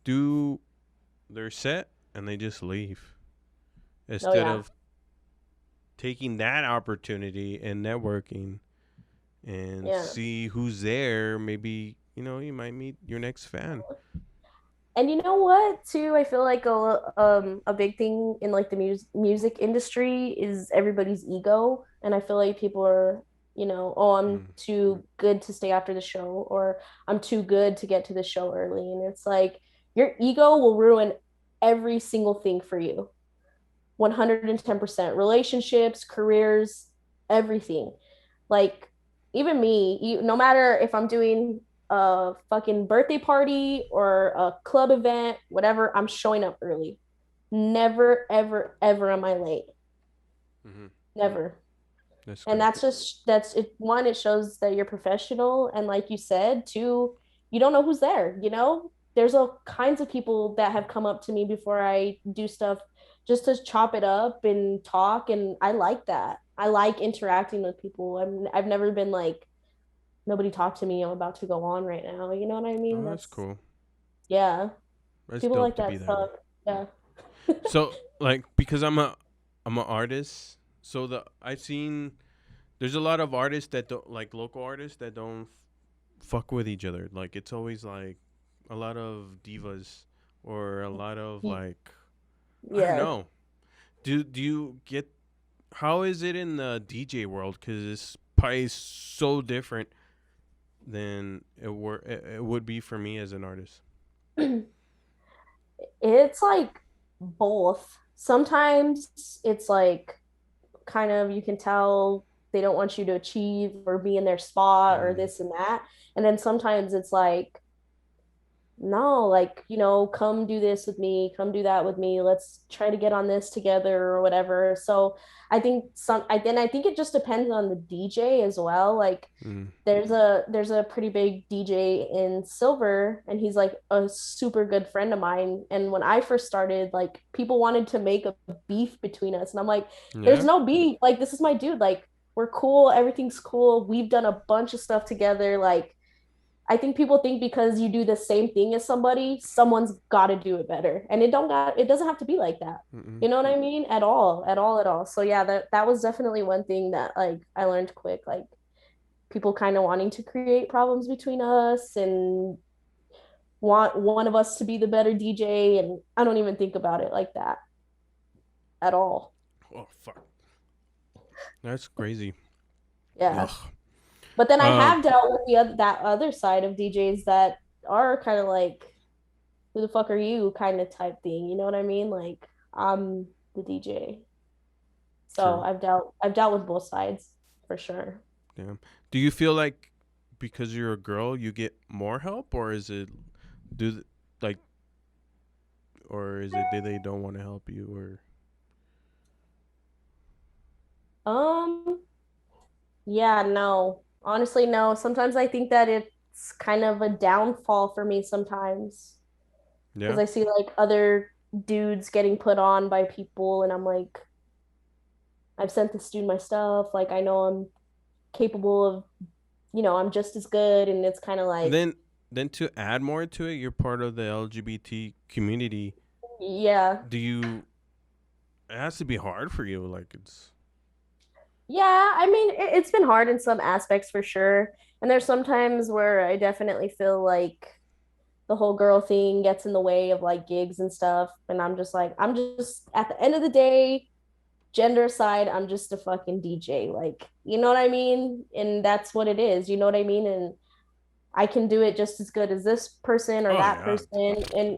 do their set and they just leave Oh, instead yeah. of taking that opportunity and networking and Yeah. see who's there. Maybe you might meet your next fan. And you know what, too? I feel like a big thing in like the music industry is everybody's ego, and I feel like people are, oh, I'm Mm, too good to stay after the show, or I'm too good to get to the show early, and it's like your ego will ruin every single thing for you, 110%. Relationships, careers, everything. Like even me, no matter if I'm doing a fucking birthday party or a club event, whatever, I'm showing up early. Never, ever, ever am I late. mm-hmm. Never. That's And great. that's it. One, it shows that you're professional, and like you said, two, you don't know who's there. There's all kinds of people that have come up to me before I do stuff just to chop it up and talk, and I like that. I like interacting with people. I've never been like, nobody talk to me, I'm about to go on right now. You know what I mean? Oh, that's That's cool. Yeah. That's People dope like to be that that way. stuff. Yeah. So like because I'm an artist, so I've seen there's a lot of artists that don't like local artists that don't fuck with each other. Like it's always like a lot of divas or a lot of like I don't Yeah. know. Do you get how is it in the DJ world? Because it's probably so different than it would be for me as an artist. It's like both. Sometimes it's like kind of, you can tell they don't want you to achieve or be in their spot or Mm. this and that. And then sometimes it's like, no, like, come do this with me, come do that with me. Let's try to get on this together or whatever. So I think it just depends on the DJ as well. Like Mm. there's a pretty big DJ in Silver, and he's like a super good friend of mine. And when I first started, like people wanted to make a beef between us, and I'm like, there's Yeah. no beef. Like this is my dude. Like we're cool, everything's cool. We've done a bunch of stuff together. Like I think people think because you do the same thing as somebody, someone's got to do it better, and it doesn't have to be like that. Mm-mm. You know what I mean? At all, at all, at all. So yeah, that was definitely one thing that like I learned quick. Like people kind of wanting to create problems between us and want one of us to be the better DJ, and I don't even think about it like that at all. Oh fuck. That's crazy. Yeah. Ugh. But then I Um. have dealt with that other side of DJs that are kind of like, who the fuck are you kind of type thing. You know what I mean? Like I'm the DJ. So True. I've dealt with both sides for sure. Damn. Do you feel like because you're a girl you get more help, or is it do th- like, or is it they don't want to help you, or Um, yeah, no. Honestly, no. Sometimes I think that it's kind of a downfall for me sometimes because yeah? I see like other dudes getting put on by people, and I'm like, I've sent this dude my stuff. Like I know I'm capable of, I'm just as good, and it's kind of And like, then to add more to it, you're part of the LGBT community. yeah. Do you? It has to be hard for you. Like it's Yeah, I mean, it's been hard in some aspects for sure. And there's sometimes where I definitely feel like the whole girl thing gets in the way of like gigs and stuff. And I'm just like, I'm just at the end of the day, gender aside, I'm just a fucking DJ. Like, you know what I mean? And that's what it is. You know what I mean? And I can do it just as good as this person or oh that yeah. person. And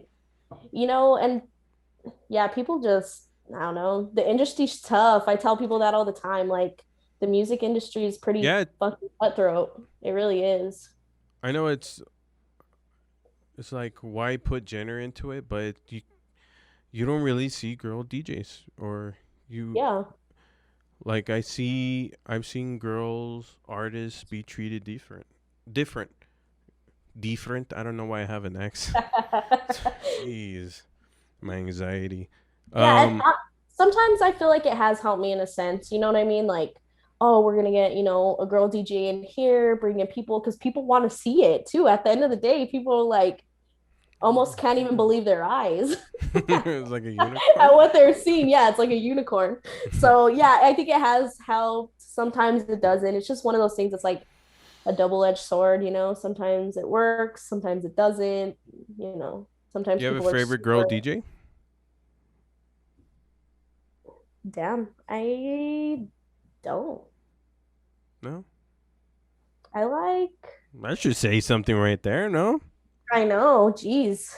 yeah, people just, I don't know. The industry's tough. I tell people that all the time. Like, the music industry is pretty Yeah, fucking cutthroat. It really is. I know it's like why put gender into it, but you don't really see girl DJs or you Yeah. like I've seen girls artists be treated different different. I don't know why I have an X. Jeez, my anxiety. Yeah. And Um, sometimes I feel like it has helped me in a sense. You know what I mean? Like, oh, we're gonna get, a girl DJ in here, bring in people because people want to see it too. At the end of the day, people like almost can't even believe their eyes it's like a at unicorn. what they're seeing. Yeah, it's like a unicorn. So yeah, I think it has helped. Sometimes it doesn't. It's just one of those things that's like a double-edged sword. Sometimes it works, sometimes it doesn't. Sometimes You have a people are favorite girl super, DJ? damn, I don't. No, I like, I should say something right there. No, I know, geez.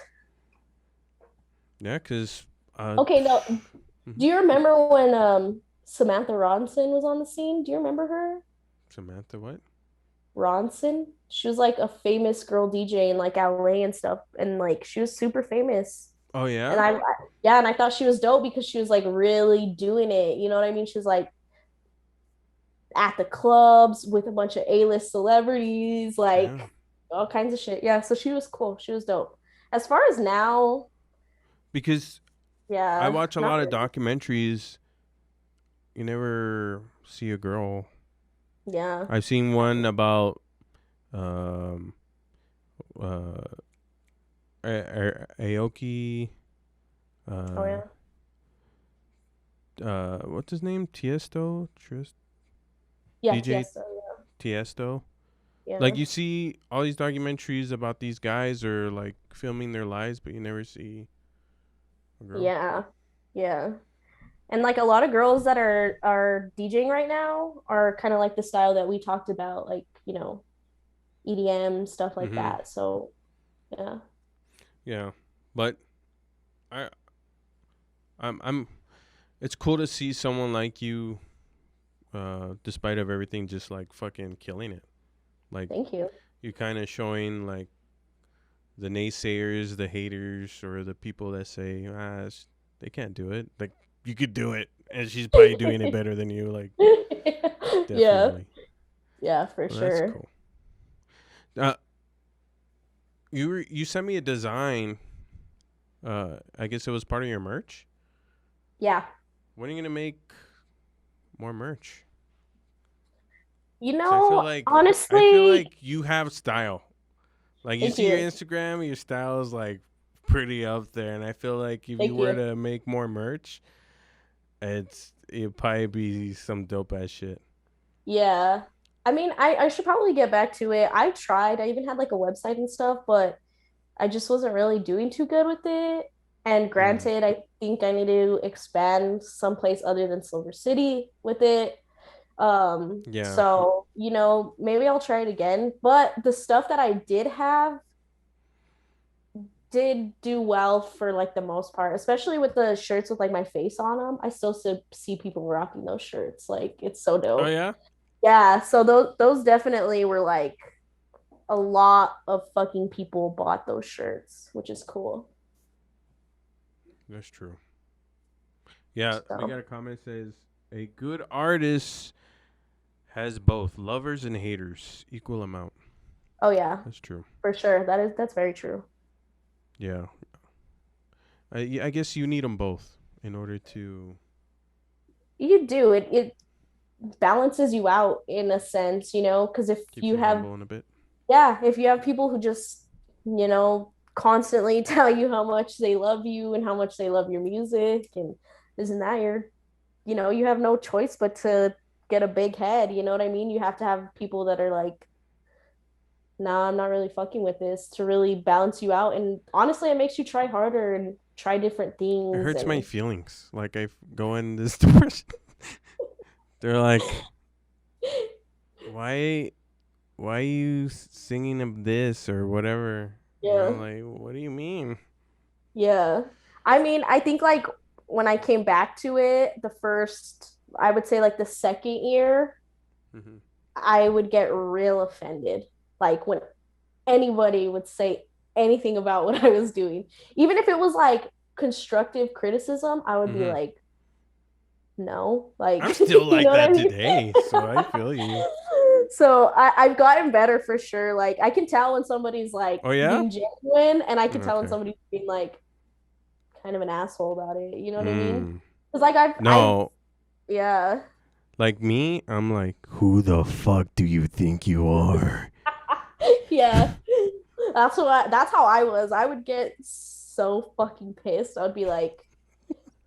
yeah, because Okay, no, mhm. do you remember when Samantha Ronson was on the scene? Do you remember her? Samantha, what? Ronson? She was like a famous girl DJ in like LA and stuff, and like she was super famous. Oh And yeah, yeah, and I thought she was dope because she was like really doing it. You know what I mean? She was like, at the clubs with a bunch of A-list celebrities, Yeah. like all kinds of shit. Yeah, so she was cool. She was dope. As far as now, Because I yeah, watch a not lot of really. documentaries. You never see a girl. Yeah. I've seen one about um uh Aoki Oh uh yeah. what's his name? Tiesto? Yeah, DJ Tiesto. Tiesto. Yeah. Like you see all these documentaries about these guys or like filming their lives, but you never see a girl. Yeah. Yeah. And like a lot of girls that are DJing right now are kind of like the style that we talked about, like, EDM, stuff like Mhm. that. So, yeah. Yeah. But I I'm it's cool to see someone like you despite of everything just like fucking killing it. Like Thank you. you're kind of showing like the naysayers, the haters, or the people that say they can't do it. Like you could do it, and she's probably doing it better than you. Like Yeah. definitely. Yeah, for Well, that's sure. cool. Uh, you sent me a design. I guess it was part of your merch. Yeah. When are you gonna make more merch? You Cause know, I feel honestly, like you have style. Like you thank see your you. Instagram, your style is like pretty up there, and I feel like if you Thank were you. to make more merch, it'd probably be some dope ass shit. Yeah. I mean, I should probably get back to it. I tried. I even had like a website and stuff, but I just wasn't really doing too good with it. And Mm. granted, I think I need to expand someplace other than Silver City with it. Yeah. So, maybe I'll try it again. But the stuff that I did have did do well for like the most part, especially with the shirts with like my face on them. I still see people rocking those shirts. Like it's so Oh dope. yeah. Yeah, so those definitely were like a lot of fucking people bought those shirts, which is cool. That's true. Yeah, we So, got a comment that says a good artist has both lovers and haters, equal amount. oh yeah, That's true. for sure. That's very true. Yeah. I guess you need them both in order to You do it balances you out in a sense, because if keep you you have humble in a bit. yeah, if you have people who just, constantly tell you how much they love you and how much they love your music and isn't that you have no choice but to get a big head, you know what I mean? You have to have people that are like, nah, I'm not really fucking with this to really balance you out. And honestly, it makes you try harder and try different It things. hurts my And feelings. Like I go in this depression. They're like, why why are you singing of this or whatever? And yeah, I'm like, what do you mean? yeah. I mean, I think like when I came back to it, I would say like the second year, Mm-hmm. I would get real offended. Like when anybody would say anything about what I was doing, even if it was like constructive criticism, I would be Mm-hmm. like, no, like, I'm still you like know what I that mean? today, so I feel you. So I've gotten better for sure. Like I can tell when somebody's like Oh yeah? being genuine, and I can tell when Okay. somebody's being like kind of an asshole about it. You know what I mean? Mm. Because like I've No, yeah. like me, I'm like, who the fuck do you think you are? Yeah. That's how I was. I would get so fucking pissed. I would be like,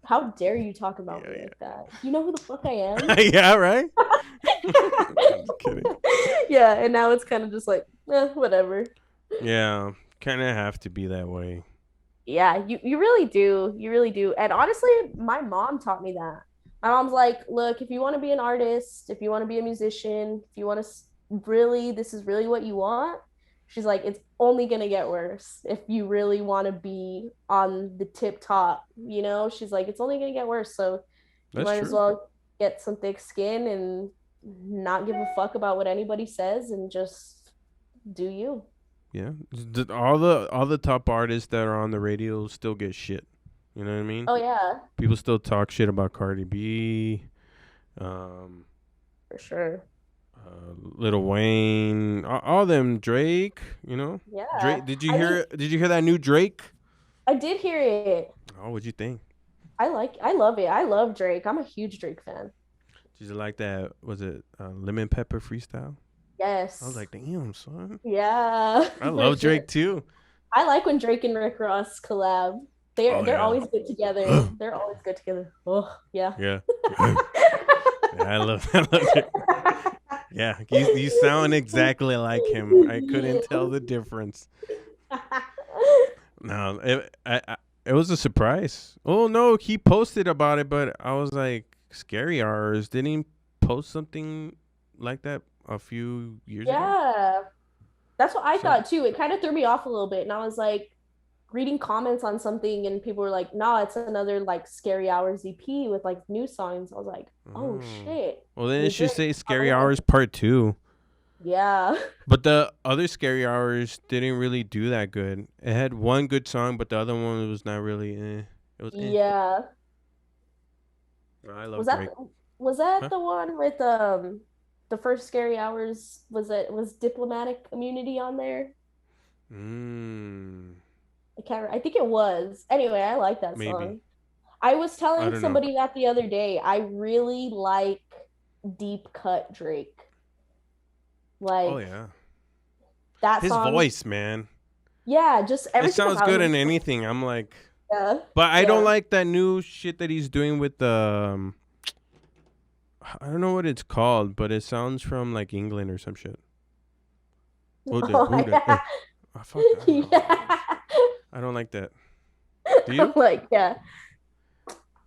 how dare you talk about me Yeah, like that? Do you know who the fuck I am? yeah. Yeah, right? I'm just kidding. Yeah, and now it's kind of just like, whatever. Yeah, kind of have to be that way. Yeah, you really do. You really do. And honestly, my mom taught me that. My mom's like, look, if you want to be an artist, if you want to be a musician, if you want to really, this is really what you want. She's like, it's only gonna get worse if you really want to be on the tip top, She's like, it's only gonna get worse. So you That's might as true. well get some thick skin and not give a fuck about what anybody says and just do you. Yeah, all the top artists that are on the radio still get shit. You know what I mean? Oh yeah. People still talk shit about Cardi B. Um, For sure. Lil Wayne, all them Drake. You know, Yeah. Drake. Did you I mean, hear? Did you hear that new Drake? I did hear it. Oh, what'd you think? I love it. I love Drake. I'm a huge Drake fan. Did you like that? Was it Lemon Pepper freestyle? I was Yes. like, damn, son. Yeah, I for love sure. Drake too. I like when Drake and Rick Ross collab. Oh They're yeah. always good together. They're always good together. Oh, yeah. Yeah. Yeah, I love I love it. Yeah, you sound exactly like him. I couldn't tell the difference. No, it was a surprise. Oh no, he posted about it, but I was like, Scary Hours didn't he post something like that a few years ago. Yeah. That's what I So, thought too. It kind of threw me off a little bit. And I was like reading comments on something and people were like, nah, it's another like Scary Hours EP with like new songs. I was like, oh oh, shit. well then it New should Drake say on the Scary way. Hours Part Two. Yeah. But the other Scary Hours didn't really do that good. It had one good song, but the other one was not really. It was. Yeah. I love Was that Drake. was that Huh? the one with the first Scary Hours? Was Diplomatic Immunity on there? Mm, I think it was. Anyway, I like that maybe. song. I was I telling don't know. somebody that the other day. I really like deep cut Drake. Oh Like yeah, that his song. voice, man. Yeah, just It everything sounds about good him. in anything. I'm like, Yeah. but I don't Yeah. like that new shit that he's doing with the. I don't know what it's called, but it sounds from like England or some shit. Buddha, Oh Buddha. yeah. Oh, fuck, I don't know what it is. Yeah. I don't like that. Do I'm you? like, yeah.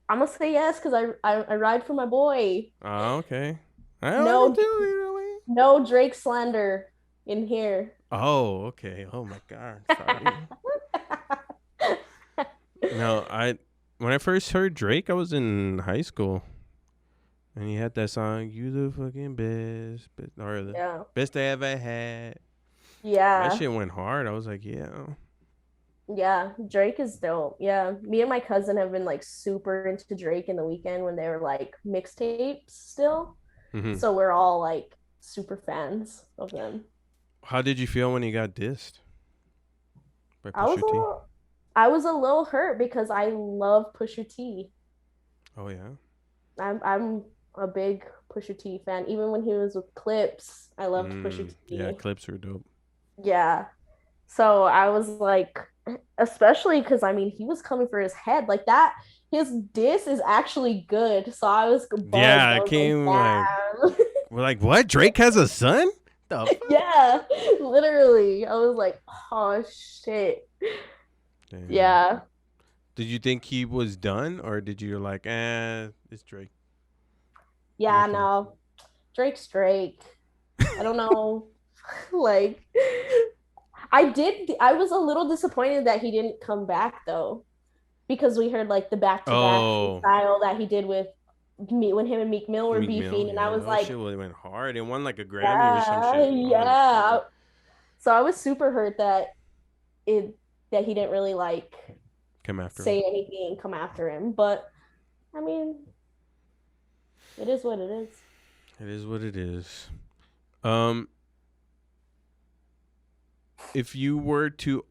I'm gonna say yes because I ride for my boy. Oh, okay. I don't No, do either way. no Drake slander in here. Oh, okay. Oh my god. Sorry. No, I when I first heard Drake, I was in high school, and he had that song "You the fucking best," or the Yeah. best I ever had. That Yeah. shit went hard. I was like, yeah. Yeah. Drake is dope. Yeah. Me and my cousin have been like super into Drake in the weekend when they were like mixtapes still. Hmm. So we're all like super fans of them. How did you feel when he got dissed by I was Pusha a T? little I was a little hurt because I love Pusha T. Oh yeah. I'm a big Pusha T fan. Even when he was with Clips, I loved Pusha Yeah, T. clips were dope. Yeah. So I was like, especially because I mean he was coming for his head like that. His diss is actually good. So I was buzzed. Yeah, I I was like, came like damn. we're like, what? Drake has a son? The fuck? Yeah, literally. I was like, oh shit. Damn. Yeah. Did you think he was done, or did you like, it's Drake? Yeah, Nothing. no. Drake's Drake. I don't know. Like I was a little disappointed that he didn't come back though, because we heard like the back-to-back Oh, freestyle that he did with me when him and Meek Mill were Meek Mill. beefing, and I Yeah, was that like, shit went hard. It won like a Grammy or some yeah, shit. Oh my yeah. god. So I was super hurt it that he didn't really like Come after him. say anything and come after him. But I mean, it is what it is. It is what it is. Um, if you were to,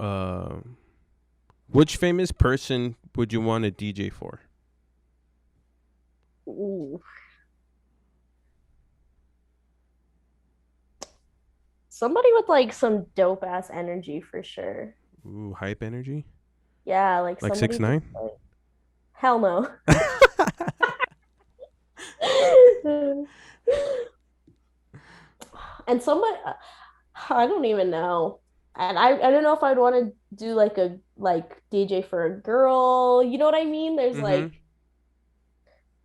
uh, which famous person would you want to DJ for? Ooh. Somebody with like some dope ass energy for sure. Ooh, hype energy. Yeah, like Like somebody six just nine. like hell no. And somebody I don't even know. And I don't know if I'd want to do like a like DJ for a girl. You know what I mean? There's Mm-hmm. like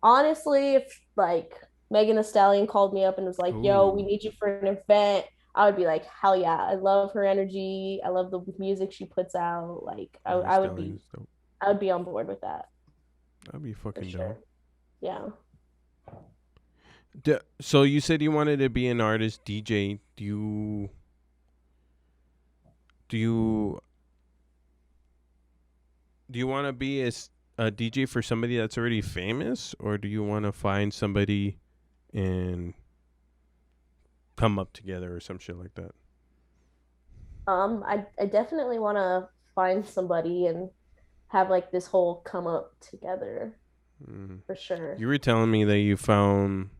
honestly, if like Megan Thee Stallion called me up and was like, "Yo, we Ooh, need you for an event," I would be like, "Hell yeah! I love her energy. I love the music she puts out. Like, Megan Thee Stallion's dope. I would be on board with that That'd be for fucking dope. sure. Yeah. So you said you wanted to be an artist DJ. Do you do you want to be a DJ for somebody that's already famous, or do you want to find somebody and come up together or some shit like that? I definitely want to find somebody and have like this whole come up together Mm. for sure. You were telling me that you found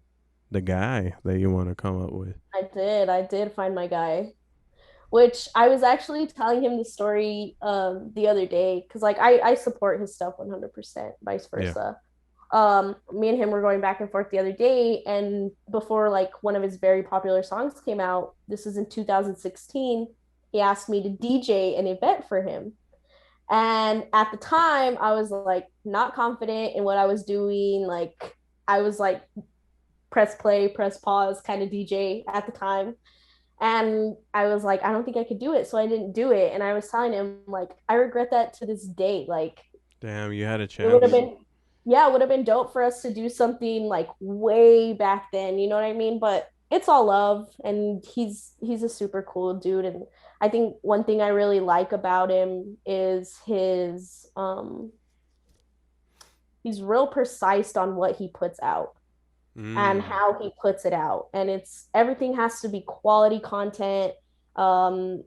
the guy that you want to come up with. I did find my guy, which I was actually telling him the story the other day because like I support his stuff 100%, vice Yeah. versa. Me and him were going back and forth the other day, and before like one of his very popular songs came out, this is in 2016, he asked me to DJ an event for him. And at the time, I was like not confident in what I was doing. Like I was like press play, press pause kind of DJ at the time. And I was like, I don't think I could do it. So I didn't do it. And I was telling him, like, I regret that to this day. Like, Damn, you had a it would have chance. been, yeah, it would have been dope for us to do something like way back then. You know what I mean? But it's all love. And he's a super cool dude. And I think one thing I really like about him is he's real precise on what he puts out and Mm. how he puts it out. And it's everything has to be quality content. Um,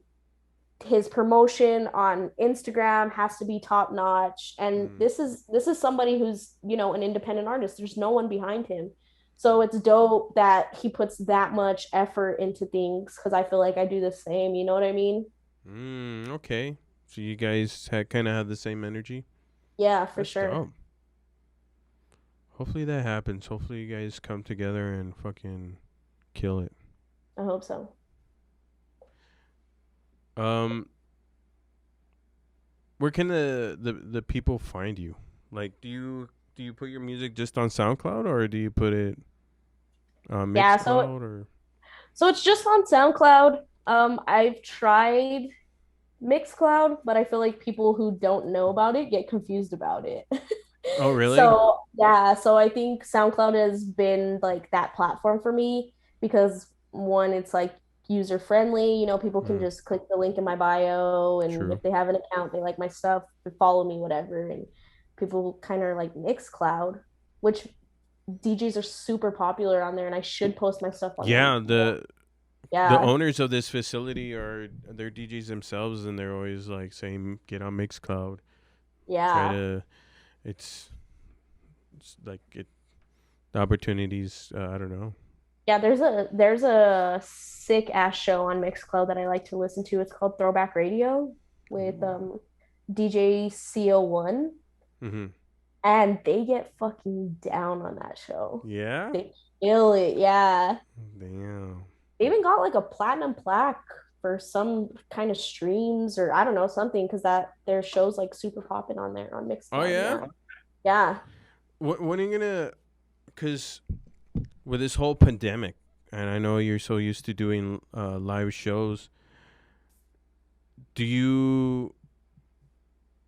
his promotion on Instagram has to be top notch. And Mm. this is somebody who's, an independent artist. There's no one behind him. So it's dope that he puts that much effort into things because I feel like I do the same, you know what I mean? Mm. Okay. So you guys had kind of had the same energy. Yeah, for That's sure. dope. Hopefully that happens. Hopefully you guys come together and fucking kill it. I hope so. Um, where can the people find you? Like, do you put your music just on SoundCloud or do you put it on Yeah, so Mixcloud or? so it's just on SoundCloud. I've tried Mixcloud, but I feel like people who don't know about it get confused about it. Oh, really? So yeah, so I think SoundCloud has been like that platform for me because one, it's like user friendly. People can Mm, just click the link in my bio, and true. if they have an account, they like my stuff, they follow me, whatever. And people kind of like Mixcloud, which DJs are super popular on there, and I should post my stuff on there. Yeah, the Yeah, owners of this facility are they're DJs themselves, and they're always like saying, "Get on Mixcloud." Try yeah. to. It's it's like it. The opportunities. I don't know. Yeah, there's a sick ass show on Mixcloud that I like to listen to. It's called Throwback Radio with Ooh. DJ CO1, Mm-hmm. and they get fucking down on that show. Yeah. They kill it. Yeah. Damn. They even got like a platinum plaque for some kind of streams or I don't know, something because that their show's like super popping on there on Oh Mixcloud. yeah. Yeah. Yeah. When are you gonna? Cause with this whole pandemic, and I know you're so used to doing live shows. Do you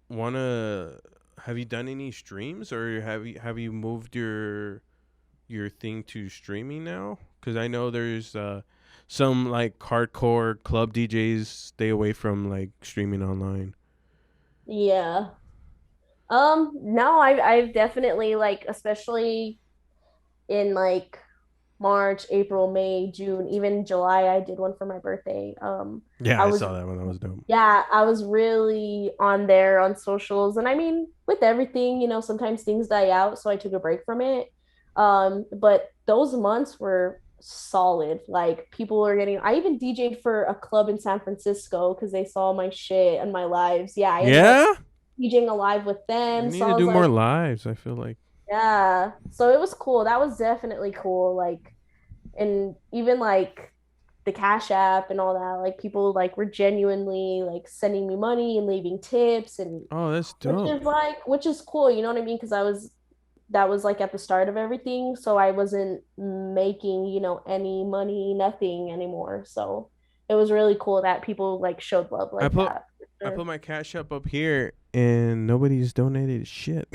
want to? Have you done any streams, or have you moved your thing to streaming now? Because I know there's some like hardcore club DJs stay away from like streaming online. Yeah. No, I've definitely like especially in like March, April, May, June, even July. I did one for my birthday. Yeah, I I was, saw that one. That was dope. yeah, I was really on there on socials. And I mean, with everything, sometimes things die out. So I took a break from it. But those months were solid. Like people were getting, I even DJ'd for a club in San Francisco because they saw my shit and my lives. Yeah, I ended up Yeah, DJing alive with we them. need So to I was do more like, lives. I feel like. yeah. So it was cool. That was definitely cool. Like, and even like the Cash App and all that, like people like were genuinely like sending me money and leaving tips and Oh, that's dope. which is cool, you know what I mean? Because that was like at the start of everything. So I wasn't making, any money, nothing anymore. So it was really cool that people like showed love I like put that. For I put sure. my cash up here, and nobody's donated shit.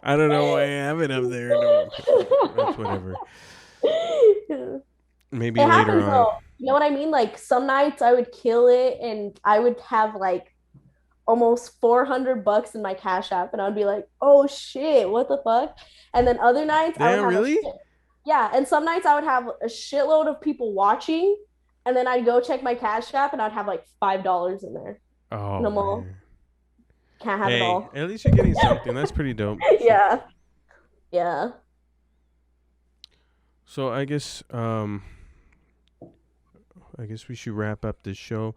I don't know why I have it up there. No, that's whatever. Maybe It later happens on. though. You know what I mean? Like some nights I would kill it and I would have like almost $400 in my Cash App, and I'd be like, "Oh shit, what the fuck?" And then other nights I would Damn, have a really? shit. Yeah, and some nights I would have a shitload of people watching, and then I'd go check my Cash App, and I'd have like $5 in there. Oh No more. man. Can't have it Hey, all. at least you're getting something. That's pretty dope. Shit. Yeah, yeah, So I guess we should wrap up this show.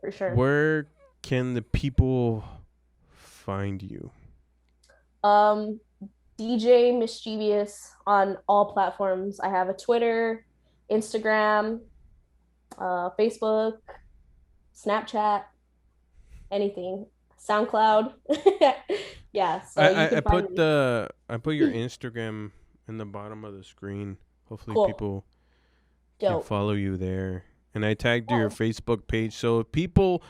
for sure. Where can the people find you? Um, DJ Mischievous on all platforms. I have a Twitter, Instagram, Facebook, Snapchat, anything, SoundCloud. Yeah, so you I can find put me. your Instagram in the bottom of the screen. Hopefully Cool. people can Dope. follow you there. And I tagged your Yeah. Facebook page. So if people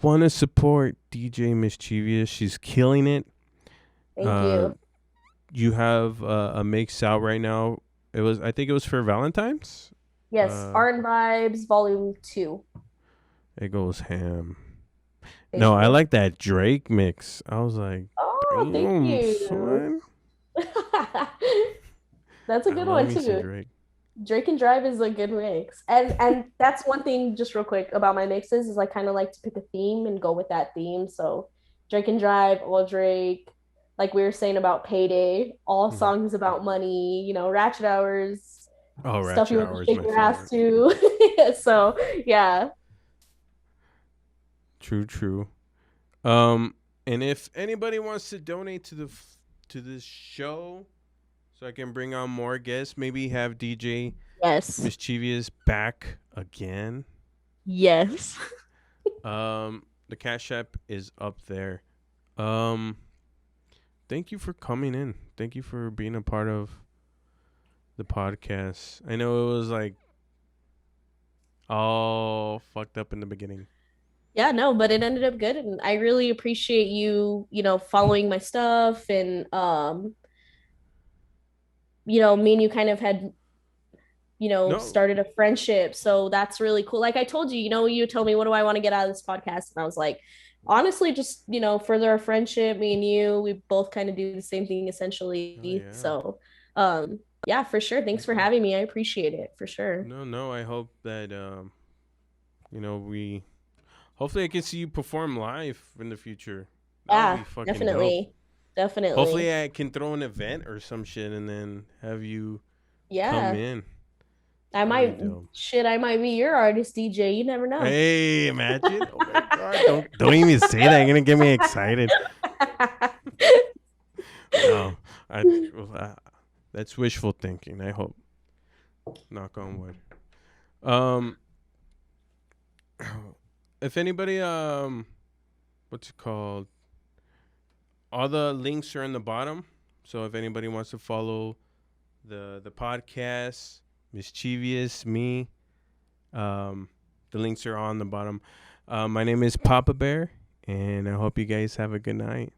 want to support DJ Mischievous, she's killing it. Thank Uh, you. you have a mix out right now. I think it was for Valentine's. Yes, Uh, Art and Vibes Volume 2. it goes ham. Thank No, I you. like that Drake mix. I was like, Oh, thank damn, you. son. That's a I good love one me some too. Drake. Drake and Drive is a good mix. And that's one thing just real quick about my mixes is I kind of like to pick a theme and go with that theme. So Drake and Drive, all Drake, like we were saying about Payday, all Mhm. songs about money, Ratchet Hours, Oh, stuff you Ratchet want to Hour is shake my your ass favorite. to. So yeah. True, true. Um, and if anybody wants to donate to this show, so I can bring on more guests, maybe have DJ Yes. Mischievous back again. Yes. The Cash App is up there. Um, thank you for coming in. Thank you for being a part of the podcast. I know it was like all fucked up in the beginning. Yeah, no, but it ended up good and I really appreciate you, following my stuff and me and you kind of had No, started a friendship. So that's really cool. Like I told you, you told me, what do I want to get out of this podcast? And I was like, honestly, just, further our friendship, me and you, we both kind of do the same thing hell essentially. yeah. So, yeah, for sure. Thanks for having me. I appreciate it for sure. No. I hope that we hopefully I can see you perform live in the future. That would Yeah, be fucking dope. definitely. Definitely. Hopefully I can throw an event or some shit and then have you come Yeah. in. I That'd be might dope. I might be your artist DJ. You never know. Hey, imagine! Oh my god! Don't even say that. You're gonna get me excited. No, I that's wishful thinking. I hope. Knock on wood. Um, if anybody what's it called? All the links are in the bottom. So if anybody wants to follow the podcast, Mischievous, me, the links are on the bottom. My name is PapaBear, and I hope you guys have a good night.